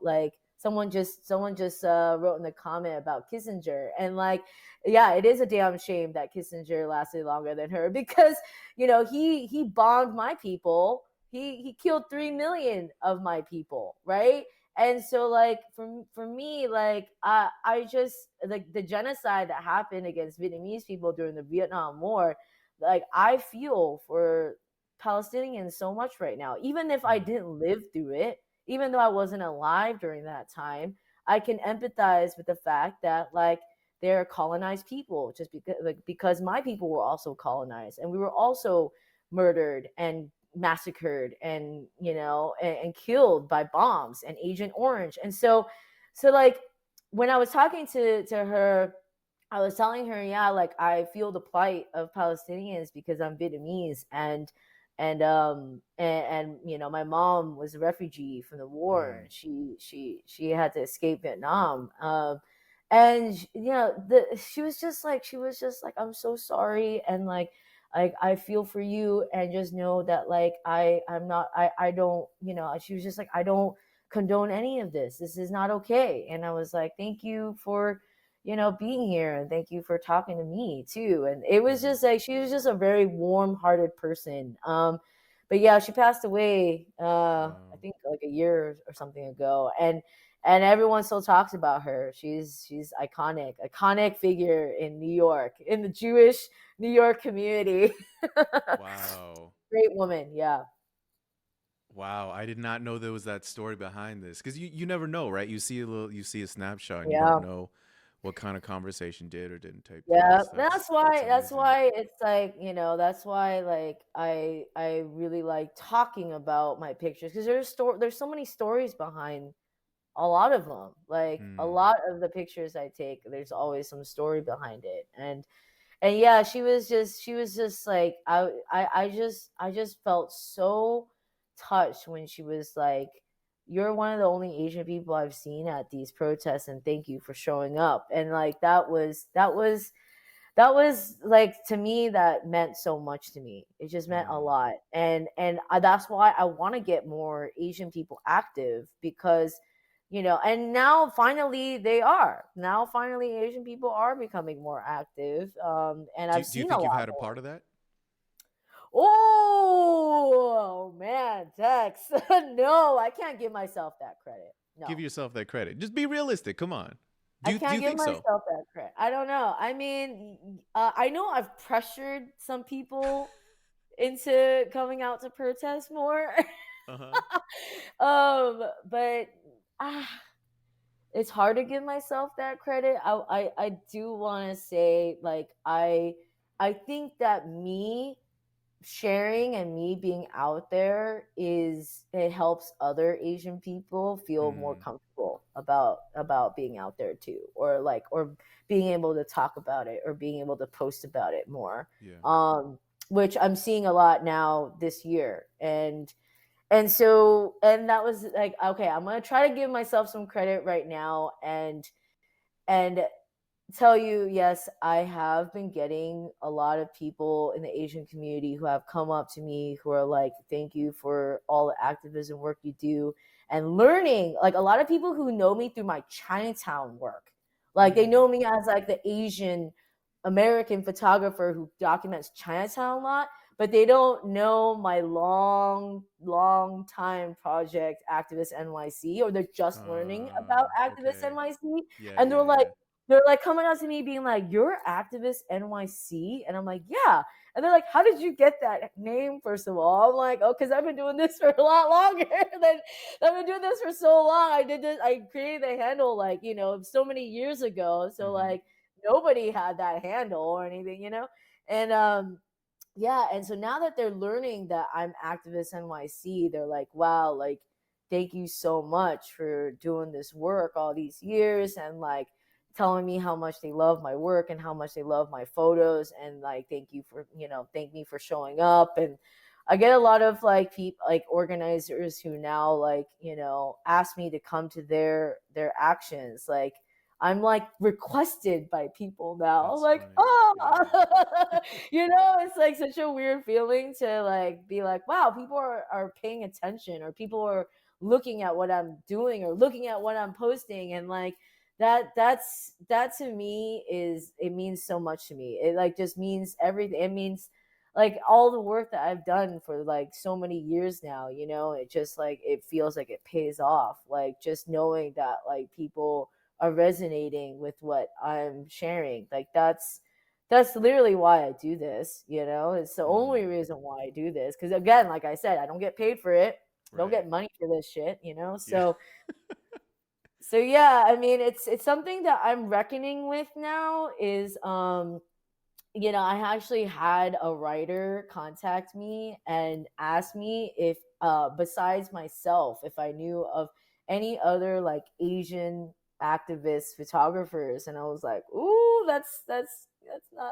like someone just wrote in the comment about Kissinger, and like, yeah, it is a damn shame that Kissinger lasted longer than her because he bombed my people. He killed 3 million of my people, right? And so like for me, like I just like the genocide that happened against Vietnamese people during the Vietnam War, like I feel for Palestinians so much right now. Even if I Hmm. didn't live through it, even though I wasn't alive during that time, I can empathize with the fact that like they're colonized people just because my people were also colonized and we were also murdered and massacred and and killed by bombs and Agent Orange. And so like when I was talking to her, I was telling her, yeah, like I feel the plight of Palestinians because I'm Vietnamese, and my mom was a refugee from the war. Mm. She had to escape Vietnam. And she was just like I'm so sorry, and like I feel for you, and just know that like I'm not I don't, she was just like, I don't condone any of this. This is not okay. And I was like, thank you for being here, and thank you for talking to me too. And it was Hmm. just like she was just a very warm-hearted person. But yeah, she passed away I Wow. think like a year or something ago, and everyone still talks about her. She's iconic figure in New York, in the Jewish New York community. Wow. Great woman, yeah. Wow. I did not know there was that story behind this because you never know, right? You see a snapshot and you don't Yeah. know what kind of conversation did or didn't take Yeah, place. that's That's why that's amazing. why it's like, that's why like I really like talking about my pictures because there's so many stories behind a lot of them. Like a Hmm. lot of the pictures I take, there's always some story behind it. And yeah, she was just like I just felt so touched when she was like, you're one of the only Asian people I've seen at these protests, and thank you for showing up. And like that was like, to me, that meant so much to me. It just meant a Hmm. lot. And that's why I want to get more Asian people active, because and now finally Asian people are becoming more active, and I've Do you seen a think you've lot had a more. part of that? Oh man, Tex. No, I can't give myself that credit. Give No, yourself that credit. Just be realistic. Come on. I Do can't you give think so? myself that credit. I don't know. I mean, I know I've pressured some people into coming out to protest more. Uh huh. But ah, it's hard to give myself that credit. I do want to say, like, I think that me sharing and me being out there, it helps other Asian people feel more Hmm. comfortable about being out there too, or being able to talk about it, or being able to post about it more. Yeah. um which I'm seeing a lot now this year. And that was like, okay, I'm gonna try to give myself some credit right now, and tell you, yes, I have been getting a lot of people in the Asian community who have come up to me who are like, thank you for all the activism work you do, and learning, like a lot of people who know me through my Chinatown work. Like they Mm. know me as like the Asian American photographer who documents Chinatown a lot, but they don't know my long time project Activist NYC, or they're just learning about Activist Okay. NYC, Yeah, and yeah, yeah. they're like coming up to me being like, "You're Activist NYC," and I'm like, "Yeah." And they're like, "How did you get that name?" First of all, I'm like, "Oh, because I've been doing this for a lot longer than I've been doing this for so long. I did this. I created the handle like so many years ago. So Mm-hmm. like nobody had that handle or anything. And yeah, and so now that they're learning that I'm Activist NYC, they're like, wow, like thank you so much for doing this work all these years, and like telling me how much they love my work and how much they love my photos, and like thank me for showing up. And I get a lot of like people, like organizers who now like ask me to come to their actions. Like I'm like requested by people now. I'm That's like, funny. oh, Yeah. it's like such a weird feeling to like be like, wow, people are paying attention, or people are looking at what I'm doing, or looking at what I'm posting. And like that to me is, it means so much to me. It like just means everything. It means like all the work that I've done for like so many years now, it just like it feels like it pays off. Like just knowing that like people are resonating with what I'm sharing. Like that's literally why I do this. It's the only Mm. reason why I do this. Because again, like I said, I don't get paid for it. I don't Right. get money for this shit. Yeah. So yeah, I mean, it's something that I'm reckoning with now. Is I actually had a writer contact me and ask me if, besides myself, if I knew of any other like Asian activist photographers. And I was like, ooh, that's not,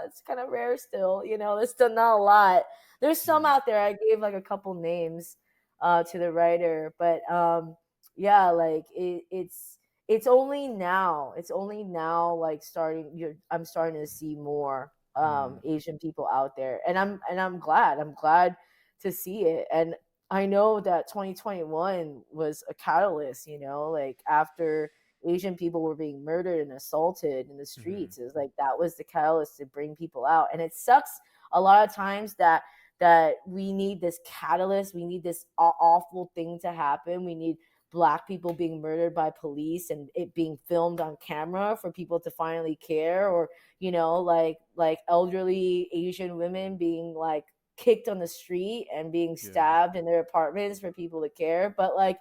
it's kind of rare still. There's still not a lot. There's some Mm. out there. I gave like a couple names to the writer, but yeah, like it's only now like I'm starting to see more Mm. Asian people out there, and I'm glad to see it. And I know that 2021 was a catalyst, like after Asian people were being murdered and assaulted in the Mm-hmm. streets. Is like that was the catalyst to bring people out. And it sucks a lot of times that we need this catalyst, we need this awful thing to happen. We need Black people being murdered by police and it being filmed on camera for people to finally care, or like elderly Asian women being like kicked on the street and being Yeah. stabbed in their apartments for people to care. But like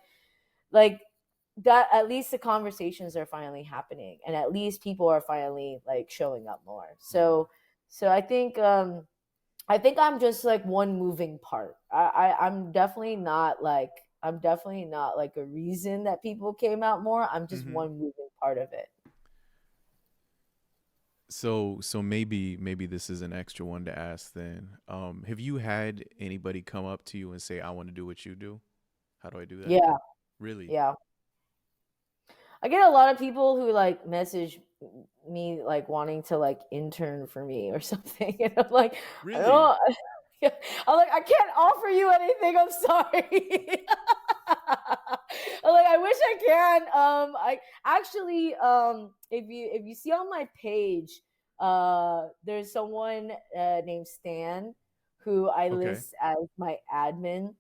that, at least the conversations are finally happening, and at least people are finally like showing up more. Mm. So I think I'm just like one moving part. I'm definitely not like a reason that people came out more. I'm just Mm-hmm. one moving part of it. So maybe this is an extra one to ask then. Have you had anybody come up to you and say, "I want to do what you do"? How do I do that? Yeah, Really? yeah. I get a lot of people who like message me like wanting to like intern for me or something, and I'm like, I Really? don't. I'm like, I can't offer you anything. I'm sorry. I'm like, I wish I can. I actually, if you see on my page, there's someone named Stan who I Okay. list as my admin,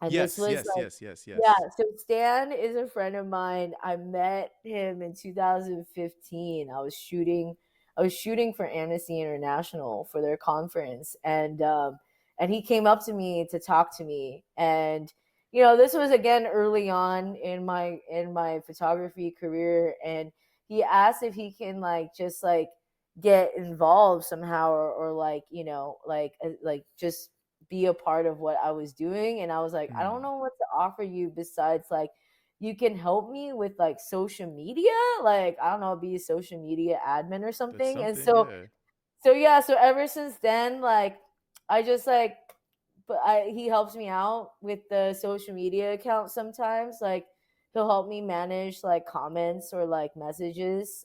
and this Yes, was yes, like, yes, yes, yeah, yes. so Stan is a friend of mine. I met him in 2015. I was shooting for Amnesty International for their conference, and he came up to me to talk to me. And this was again early on in my photography career, and he asked if he can like just like get involved somehow, or like like just be a part of what I was doing. And I was like, I don't Mm. know what to offer you besides like you can help me with like social media, like I don't know, be a social media admin or That's something. And something, so yeah. so yeah, so ever since then, like I just like but he helps me out with the social media account sometimes. Like he'll help me manage like comments or like messages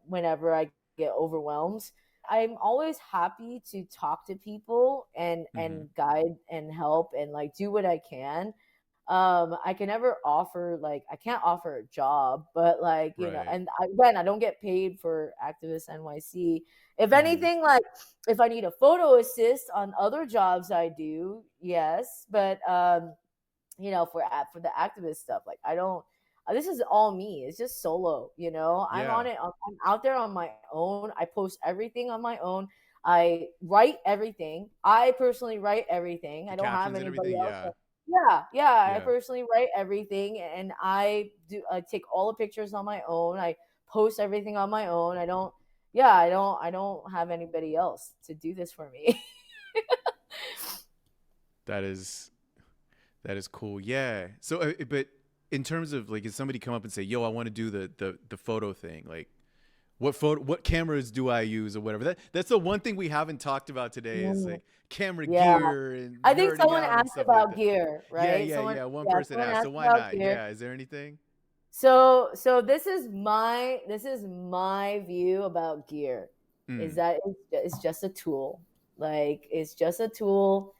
whenever I get overwhelmed. I'm always happy to talk to people Mm-hmm. and guide and help and like do what I can. I can never offer like I can't offer a job, but like Right. and again, I don't get paid for Activist NYC. If Mm-hmm. anything, like if I need a photo assist on other jobs, I do, yes, but for the activist stuff, like I don't. This is all me. It's just solo. I'm on Yeah. it. I'm out there on my own. I post everything on my own. I write everything. I personally write everything. The I don't have captions and anybody everything. else. Yeah. Yeah, yeah. I Yeah. personally write everything, and I do. I take all the pictures on my own. I post everything on my own. I don't. Yeah, I don't. I don't have anybody else to do this for me. That is that is cool. Yeah. So, but in terms of like, if somebody come up and say, "Yo, I want to do the photo thing," like, what cameras do I use or whatever. That's the one thing we haven't talked about today is Mm, like camera yeah. gear and I think nerding someone out and asked stuff like about that. gear, Yeah, right? yeah, yeah. One Yeah, person someone asked, so asked why about not? gear. Yeah. Is there anything? So this is my view about gear. Is Mm. that it's just a tool. Like it's just a tool.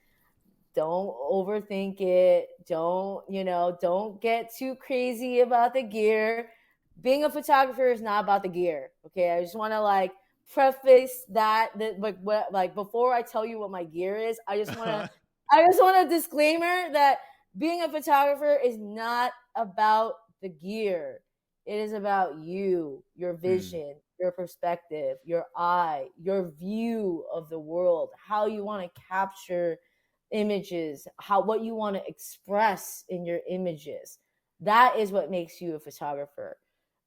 Don't overthink it. Don't get too crazy about the gear. Being a photographer is not about the gear. Okay, I just want to like preface that like what like before I tell you what my gear is, I just want a disclaimer that being a photographer is not about the gear. It is about you, your Mm. vision, your perspective, your eye, your view of the world, how you want to capture images, what you want to express in your images. That is what makes you a photographer.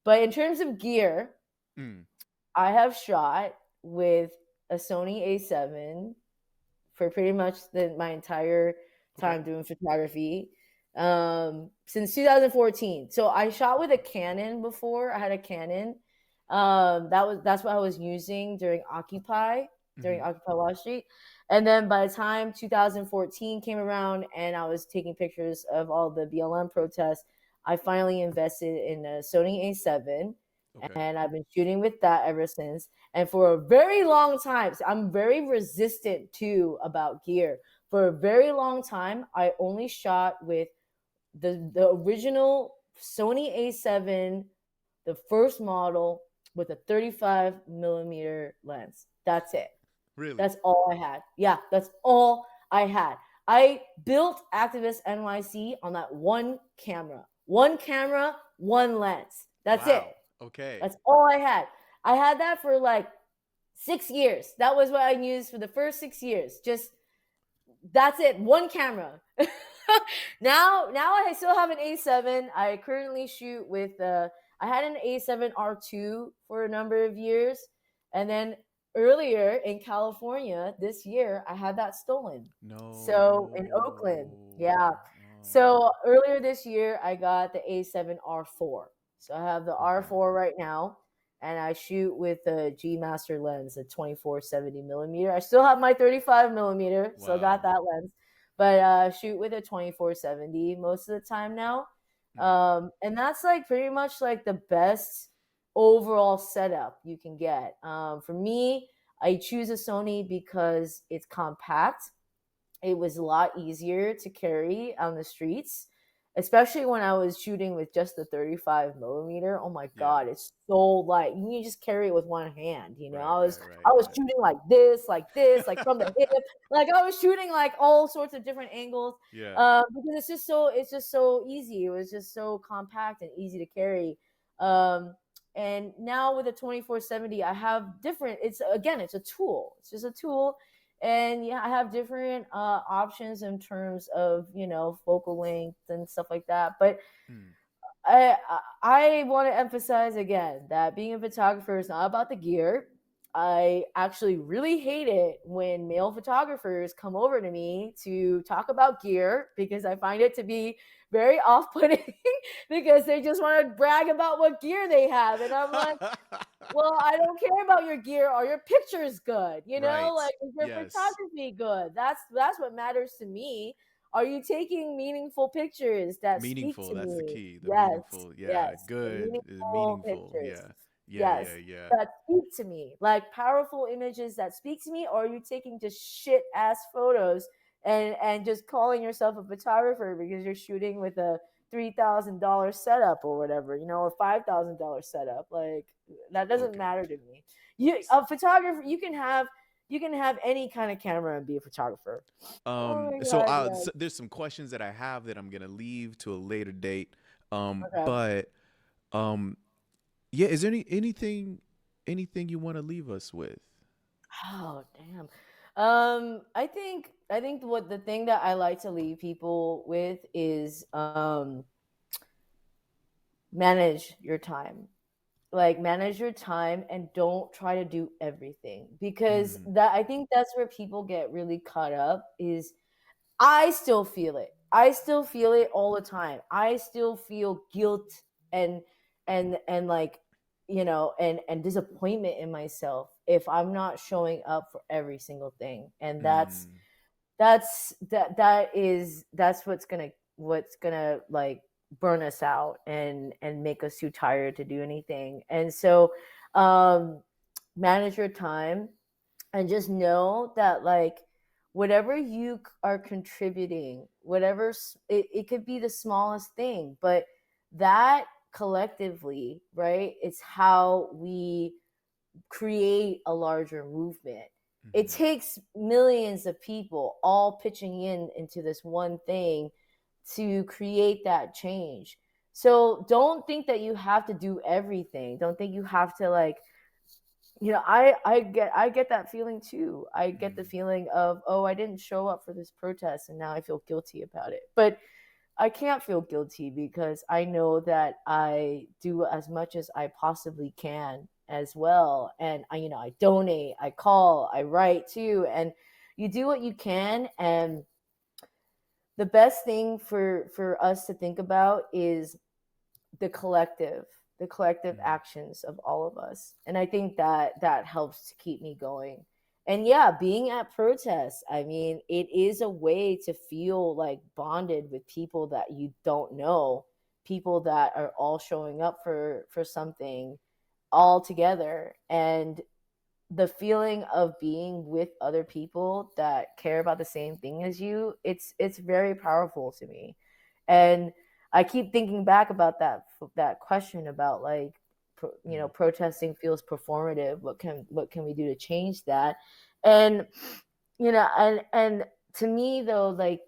But in terms of gear, Mm. I have shot with a Sony A7 for pretty much my entire Okay. time doing photography since 2014. So I shot with a Canon before. I had a Canon. That's what I was using during Mm-hmm. Occupy Wall Street. And then by the time 2014 came around and I was taking pictures of all the BLM protests, I finally invested in a Sony A7 Okay. and I've been shooting with that ever since. And for a very long time, so I'm very resistant too about gear. For a very long time, I only shot with the original Sony A7, the first model with a 35 millimeter lens. That's it. Really? That's all I had. Yeah, that's all I had. I built Activist NYC on that one camera, one lens. That's it. Wow. Okay. That's all I had. I had that for like 6 years. That was what I used for the first 6 years. Just that's it. One camera. Now I still have an A7. I currently shoot with I had an A7R2 for a number of years, and then earlier in California this year I had that stolen. So in Oakland, No. yeah. Oh. So earlier this year I got the A7R4. So I have the Okay. R4 right now, and I shoot with a G Master lens, a 24-70 millimeter. I still have my 35 millimeter, still got Wow. that lens, but shoot with a 24-70 most of the time now. Mm. And that's like pretty much like the best overall setup you can get. For me, I choose a Sony because it's compact. It was a lot easier to carry on the streets, especially when I was shooting with just the 35 millimeter. Oh my Yeah. god, it's so light. You can just carry it with one hand. Right. I was Right. Right. I was Right. shooting like this, like from the hip. Like I was shooting like all sorts of different angles. Yeah. Because it's just so easy. It was just so compact and easy to carry. And now with a 24-70, I have different. It's a tool. It's just a tool, and yeah, I have different options in terms of focal length and stuff like that. But Mm. I want to emphasize again that being a photographer is not about the gear. I actually really hate it when male photographers come over to me to talk about gear, because I find it to be very off putting because they just want to brag about what gear they have. And I'm like, well, I don't care about your gear. Are your pictures good? Right. Like, is your Yes. photography good? That's what matters to me. Are you taking meaningful pictures that speak Meaningful. to That's the me? key. The Yes, meaningful. Yeah. yes, Good. meaningful Meaningful. pictures. Yeah. Yeah. Yes, Yeah. Yeah. that speak to me, like powerful images that speak to me. Or are you taking just shit ass photos and just calling yourself a photographer because you're shooting with a $3,000 setup or whatever, or $5,000 setup? Like, that doesn't Okay. matter to me. A photographer, you can have any kind of camera and be a photographer. Oh my So, god, yeah. there's some questions that I have that I'm gonna leave to a later date. Okay. But yeah, is there anything you want to leave us with? Oh damn. I think what the thing that I like to leave people with is manage your time. Like, manage your time and don't try to do everything, because Mm, that I think that's where people get really caught up. Is I still feel it. I still feel it all the time. I still feel guilt and like, and disappointment in myself if I'm not showing up for every single thing. And mm, that's what's gonna like burn us out and make us too tired to do anything. And so, um manage your time, and just know that, like, whatever you are contributing, it could be the smallest thing, but that collectively, right, it's how we create a larger movement. It mhm, takes millions of people all pitching in into this one thing to create that change. So don't think that you have to do everything. Don't think you have to, like, I get that feeling too. I get the mhm, feeling of, oh, I didn't show up for this protest and now I feel guilty about it. But I can't feel guilty because I know that I do as much as I possibly can as well. And I donate, I call, I write too, and you do what you can. And the best thing for us to think about is the collective mhm, actions of all of us. And I think that helps to keep me going. And yeah, being at protests, I mean, it is a way to feel like bonded with people that you don't know, people that are all showing up for something all together. And the feeling of being with other people that care about the same thing as you, it's very powerful to me. And I keep thinking back about that question about, like, mm, protesting feels performative. What can we do to change that? And and to me, though, like,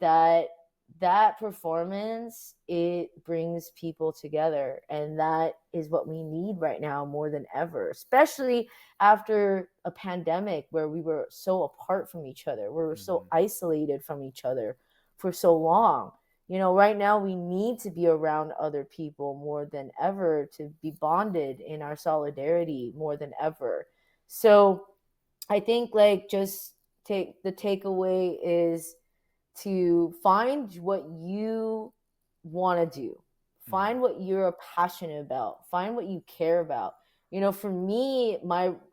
that performance, it brings people together, and that is what we need right now more than ever, especially after a pandemic where we were so apart from each other, we were so mhm, isolated from each other for so long. Right now we need to be around other people more than ever, to be bonded in our solidarity more than ever. So I think, like, just take the takeaway is to find what you want to do. mhm, Find what you're passionate about. Find what you care about. For me,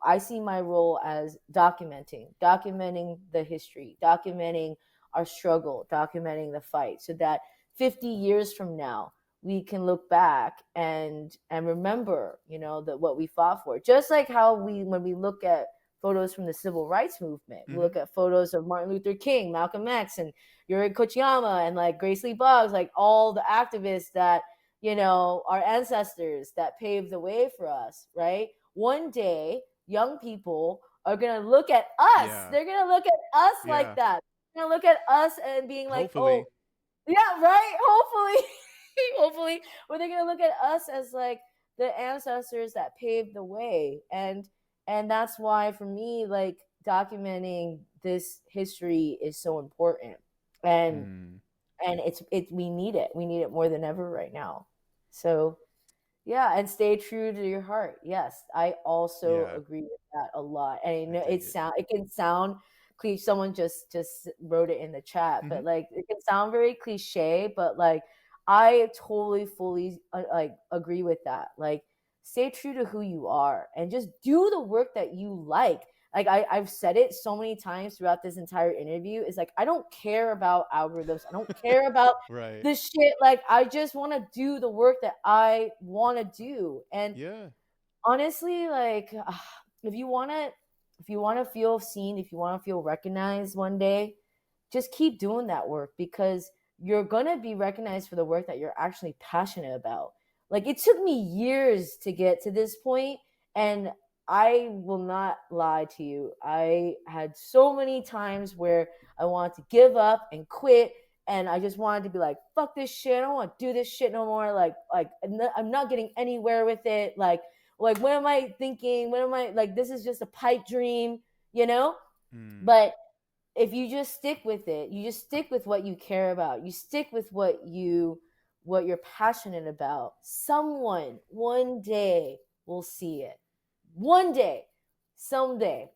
I see my role as documenting the history, documenting our struggle, documenting the fight, so that 50 years from now we can look back and remember, that what we fought for. Just like how when we look at photos from the civil rights movement, we mhm, look at photos of Martin Luther King, Malcolm X, and Yuri Kochiyama, and, like, Grace Lee Boggs, like all the activists that, our ancestors that paved the way for us, right? One day, young people are gonna look at us. yeah, They're gonna look at us like yeah. that. They're gonna look at us and being like, Hopefully. oh, yeah, right. Hopefully, hopefully, or they're gonna look at us as, like, the ancestors that paved the way. And that's why, for me, like, documenting this history is so important. And Mm. we need it. We need it more than ever right now. So Yeah, and stay true to your heart. Yes, I also Yeah, agree with that a lot. And I I know dig it. it can sound cliche. Someone just wrote it in the chat, Mm-hmm. but like it can sound very cliche, but like I totally fully like agree with that. Like stay true to who you are and just do the work that you like. Like I've said it so many times throughout this entire interview. Is like I don't care about algorithms. I don't care about Right. this shit. Like I just want to do the work that I want to do. And Yeah. honestly, like if you want to if you want to feel seen, if you want to feel recognized one day, just keep doing that work because you're going to be recognized for the work that you're actually passionate about. Like it took me years to get to this point, and I will not lie to you. I had so many times where I wanted to give up and quit, and I just wanted to be like, fuck this shit. I don't want to do this shit no more. Like I'm not getting anywhere with it. Like what am I thinking? What am I like? This is just a pipe dream, you know? Mm. But if you just stick with it, you just stick with what you care about, you stick with what you're passionate about, someone one day will see it. One day, someday,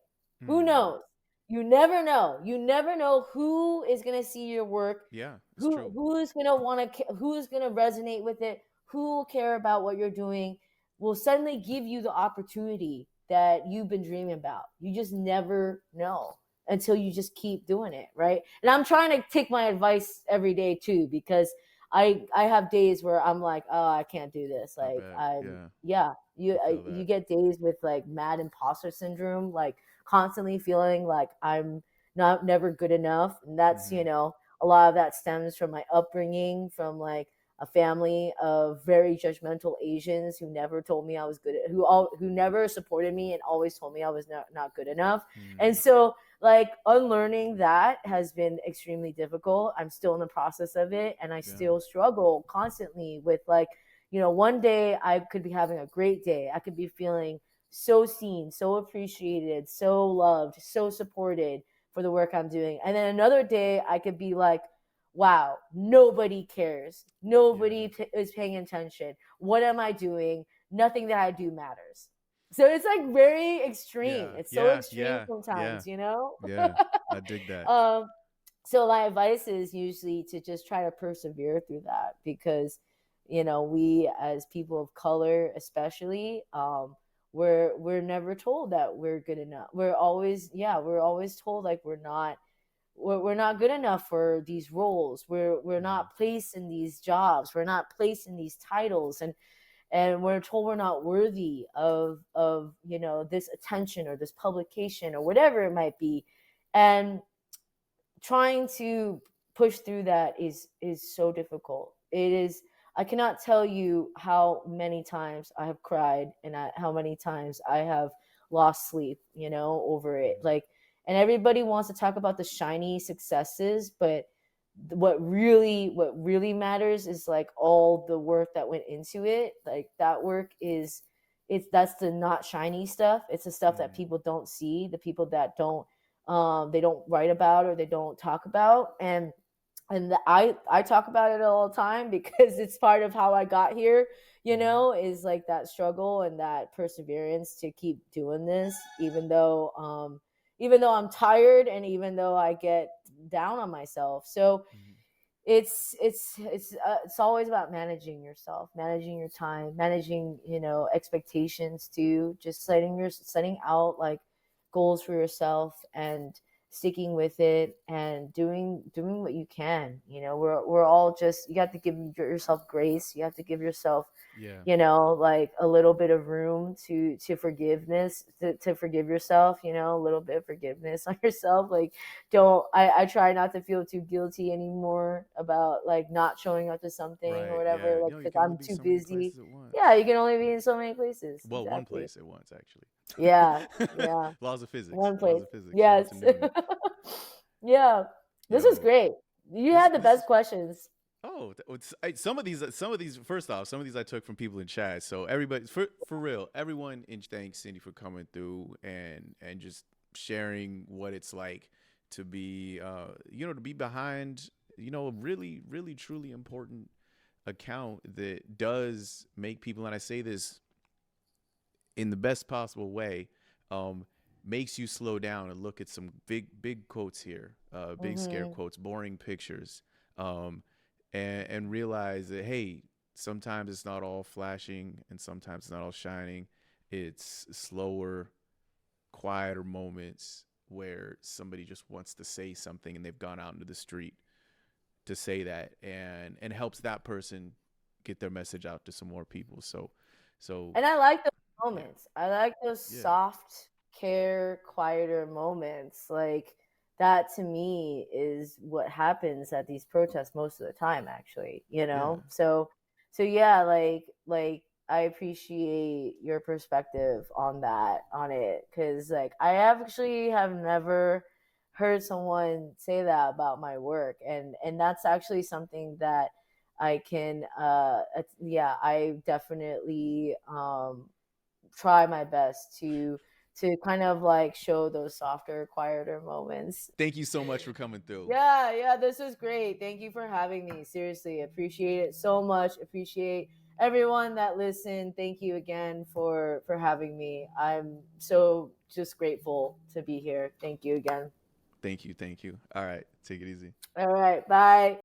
who Mm. knows? You never know who is going to see your work, Yeah, it's true. who's going to want to, who's going to resonate with it, who will care about what you're doing, will suddenly give you the opportunity that you've been dreaming about. You just never know until you just keep doing it, right? And I'm trying to take my advice every day too, because I have days where I'm like, oh, I can't do this. I Like bet. I'm Yeah, yeah, I feel you that. get days with like mad imposter syndrome, like constantly feeling like I'm not never good enough, and that's Mm-hmm. a lot of that stems from my upbringing, from like a family of very judgmental Asians who never told me I was good at, who never supported me and always told me I was not good enough. And Mm. so like unlearning that has been extremely difficult. I'm still in the process of it, and I Yeah. still struggle constantly with like, one day I could be having a great day. I could be feeling so seen, so appreciated, so loved, so supported for the work I'm doing. And then another day I could be like, wow, nobody cares. Yeah. Nobody is paying attention. What am I doing? Nothing that I do matters. So it's like very extreme. Yeah. It's so Yeah. extreme Yeah. Yeah. sometimes, you know? Yeah. I dig that. um, so my advice is usually to just try to persevere through that, because we as people of color especially, we're never told that we're good enough. We're always told like we're not good enough for these roles. We're Mm-hmm. not placed in these jobs. We're not placed in these titles, and we're told we're not worthy of this attention or this publication or whatever it might be. And trying to push through that is so difficult. It is. I cannot tell you how many times I have cried, and how many times I have lost sleep, over it. Mm. Like, and everybody wants to talk about the shiny successes, but what really matters is like all the work that went into it. Like that work is, that's the not shiny stuff. It's the stuff that Mm. people don't see, the people that don't, they don't write about or they don't talk about. And I talk about it all the time because it's part of how I got here, Mm-hmm. is like that struggle and that perseverance to keep doing this, even though I'm tired, and even though I get down on myself. So Mm-hmm. it's always about managing yourself, managing your time, managing expectations too, just setting out like goals for yourself and sticking with it and doing what you can. We're all just, you have to give yourself grace, you have to give yourself Yeah. like a little bit of room to forgiveness, to forgive yourself, a little bit of forgiveness on yourself. Like, don't I try not to feel too guilty anymore about like not showing up to something or Right. whatever, Yeah. like You know, you because can only I'm be too so many busy. places at Yeah, once. you can only be in so many places, Well, one exactly. place at once, actually. Yeah, yeah. Laws of physics. One Laws place. of physics. Shout out Yes. to Newton. Yeah. This was Yo, great. You this had the this best is questions. oh, some of these first off, some of these I took from people in chat. So everybody, for real, everyone in thanks Cindy for coming through and just sharing what it's like to be to be behind, a really really truly important account that does make people, and I say this in the best possible way, um, makes you slow down and look at some big quotes here, big scare Mm-hmm. quotes, boring pictures, um, and realize that, hey, sometimes it's not all flashing and sometimes it's not all shining. It's slower, quieter moments where somebody just wants to say something and they've gone out into the street to say that, and helps that person get their message out to some more people. So And I like those yeah, moments. I like those yeah, soft care, quieter moments. Like that to me is what happens at these protests most of the time actually, you yeah. know? So yeah, like I appreciate your perspective on that on it cuz like I actually have never heard someone say that about my work and that's actually something that I can yeah, I definitely try my best to kind of like show those softer, quieter moments. Thank you so much for coming through. Yeah, yeah, this was great. Thank you for having me. Seriously, appreciate it so much. Appreciate everyone that listened. Thank you again for having me. I'm so just grateful to be here. Thank you again. Thank you. All right, take it easy. All right, bye.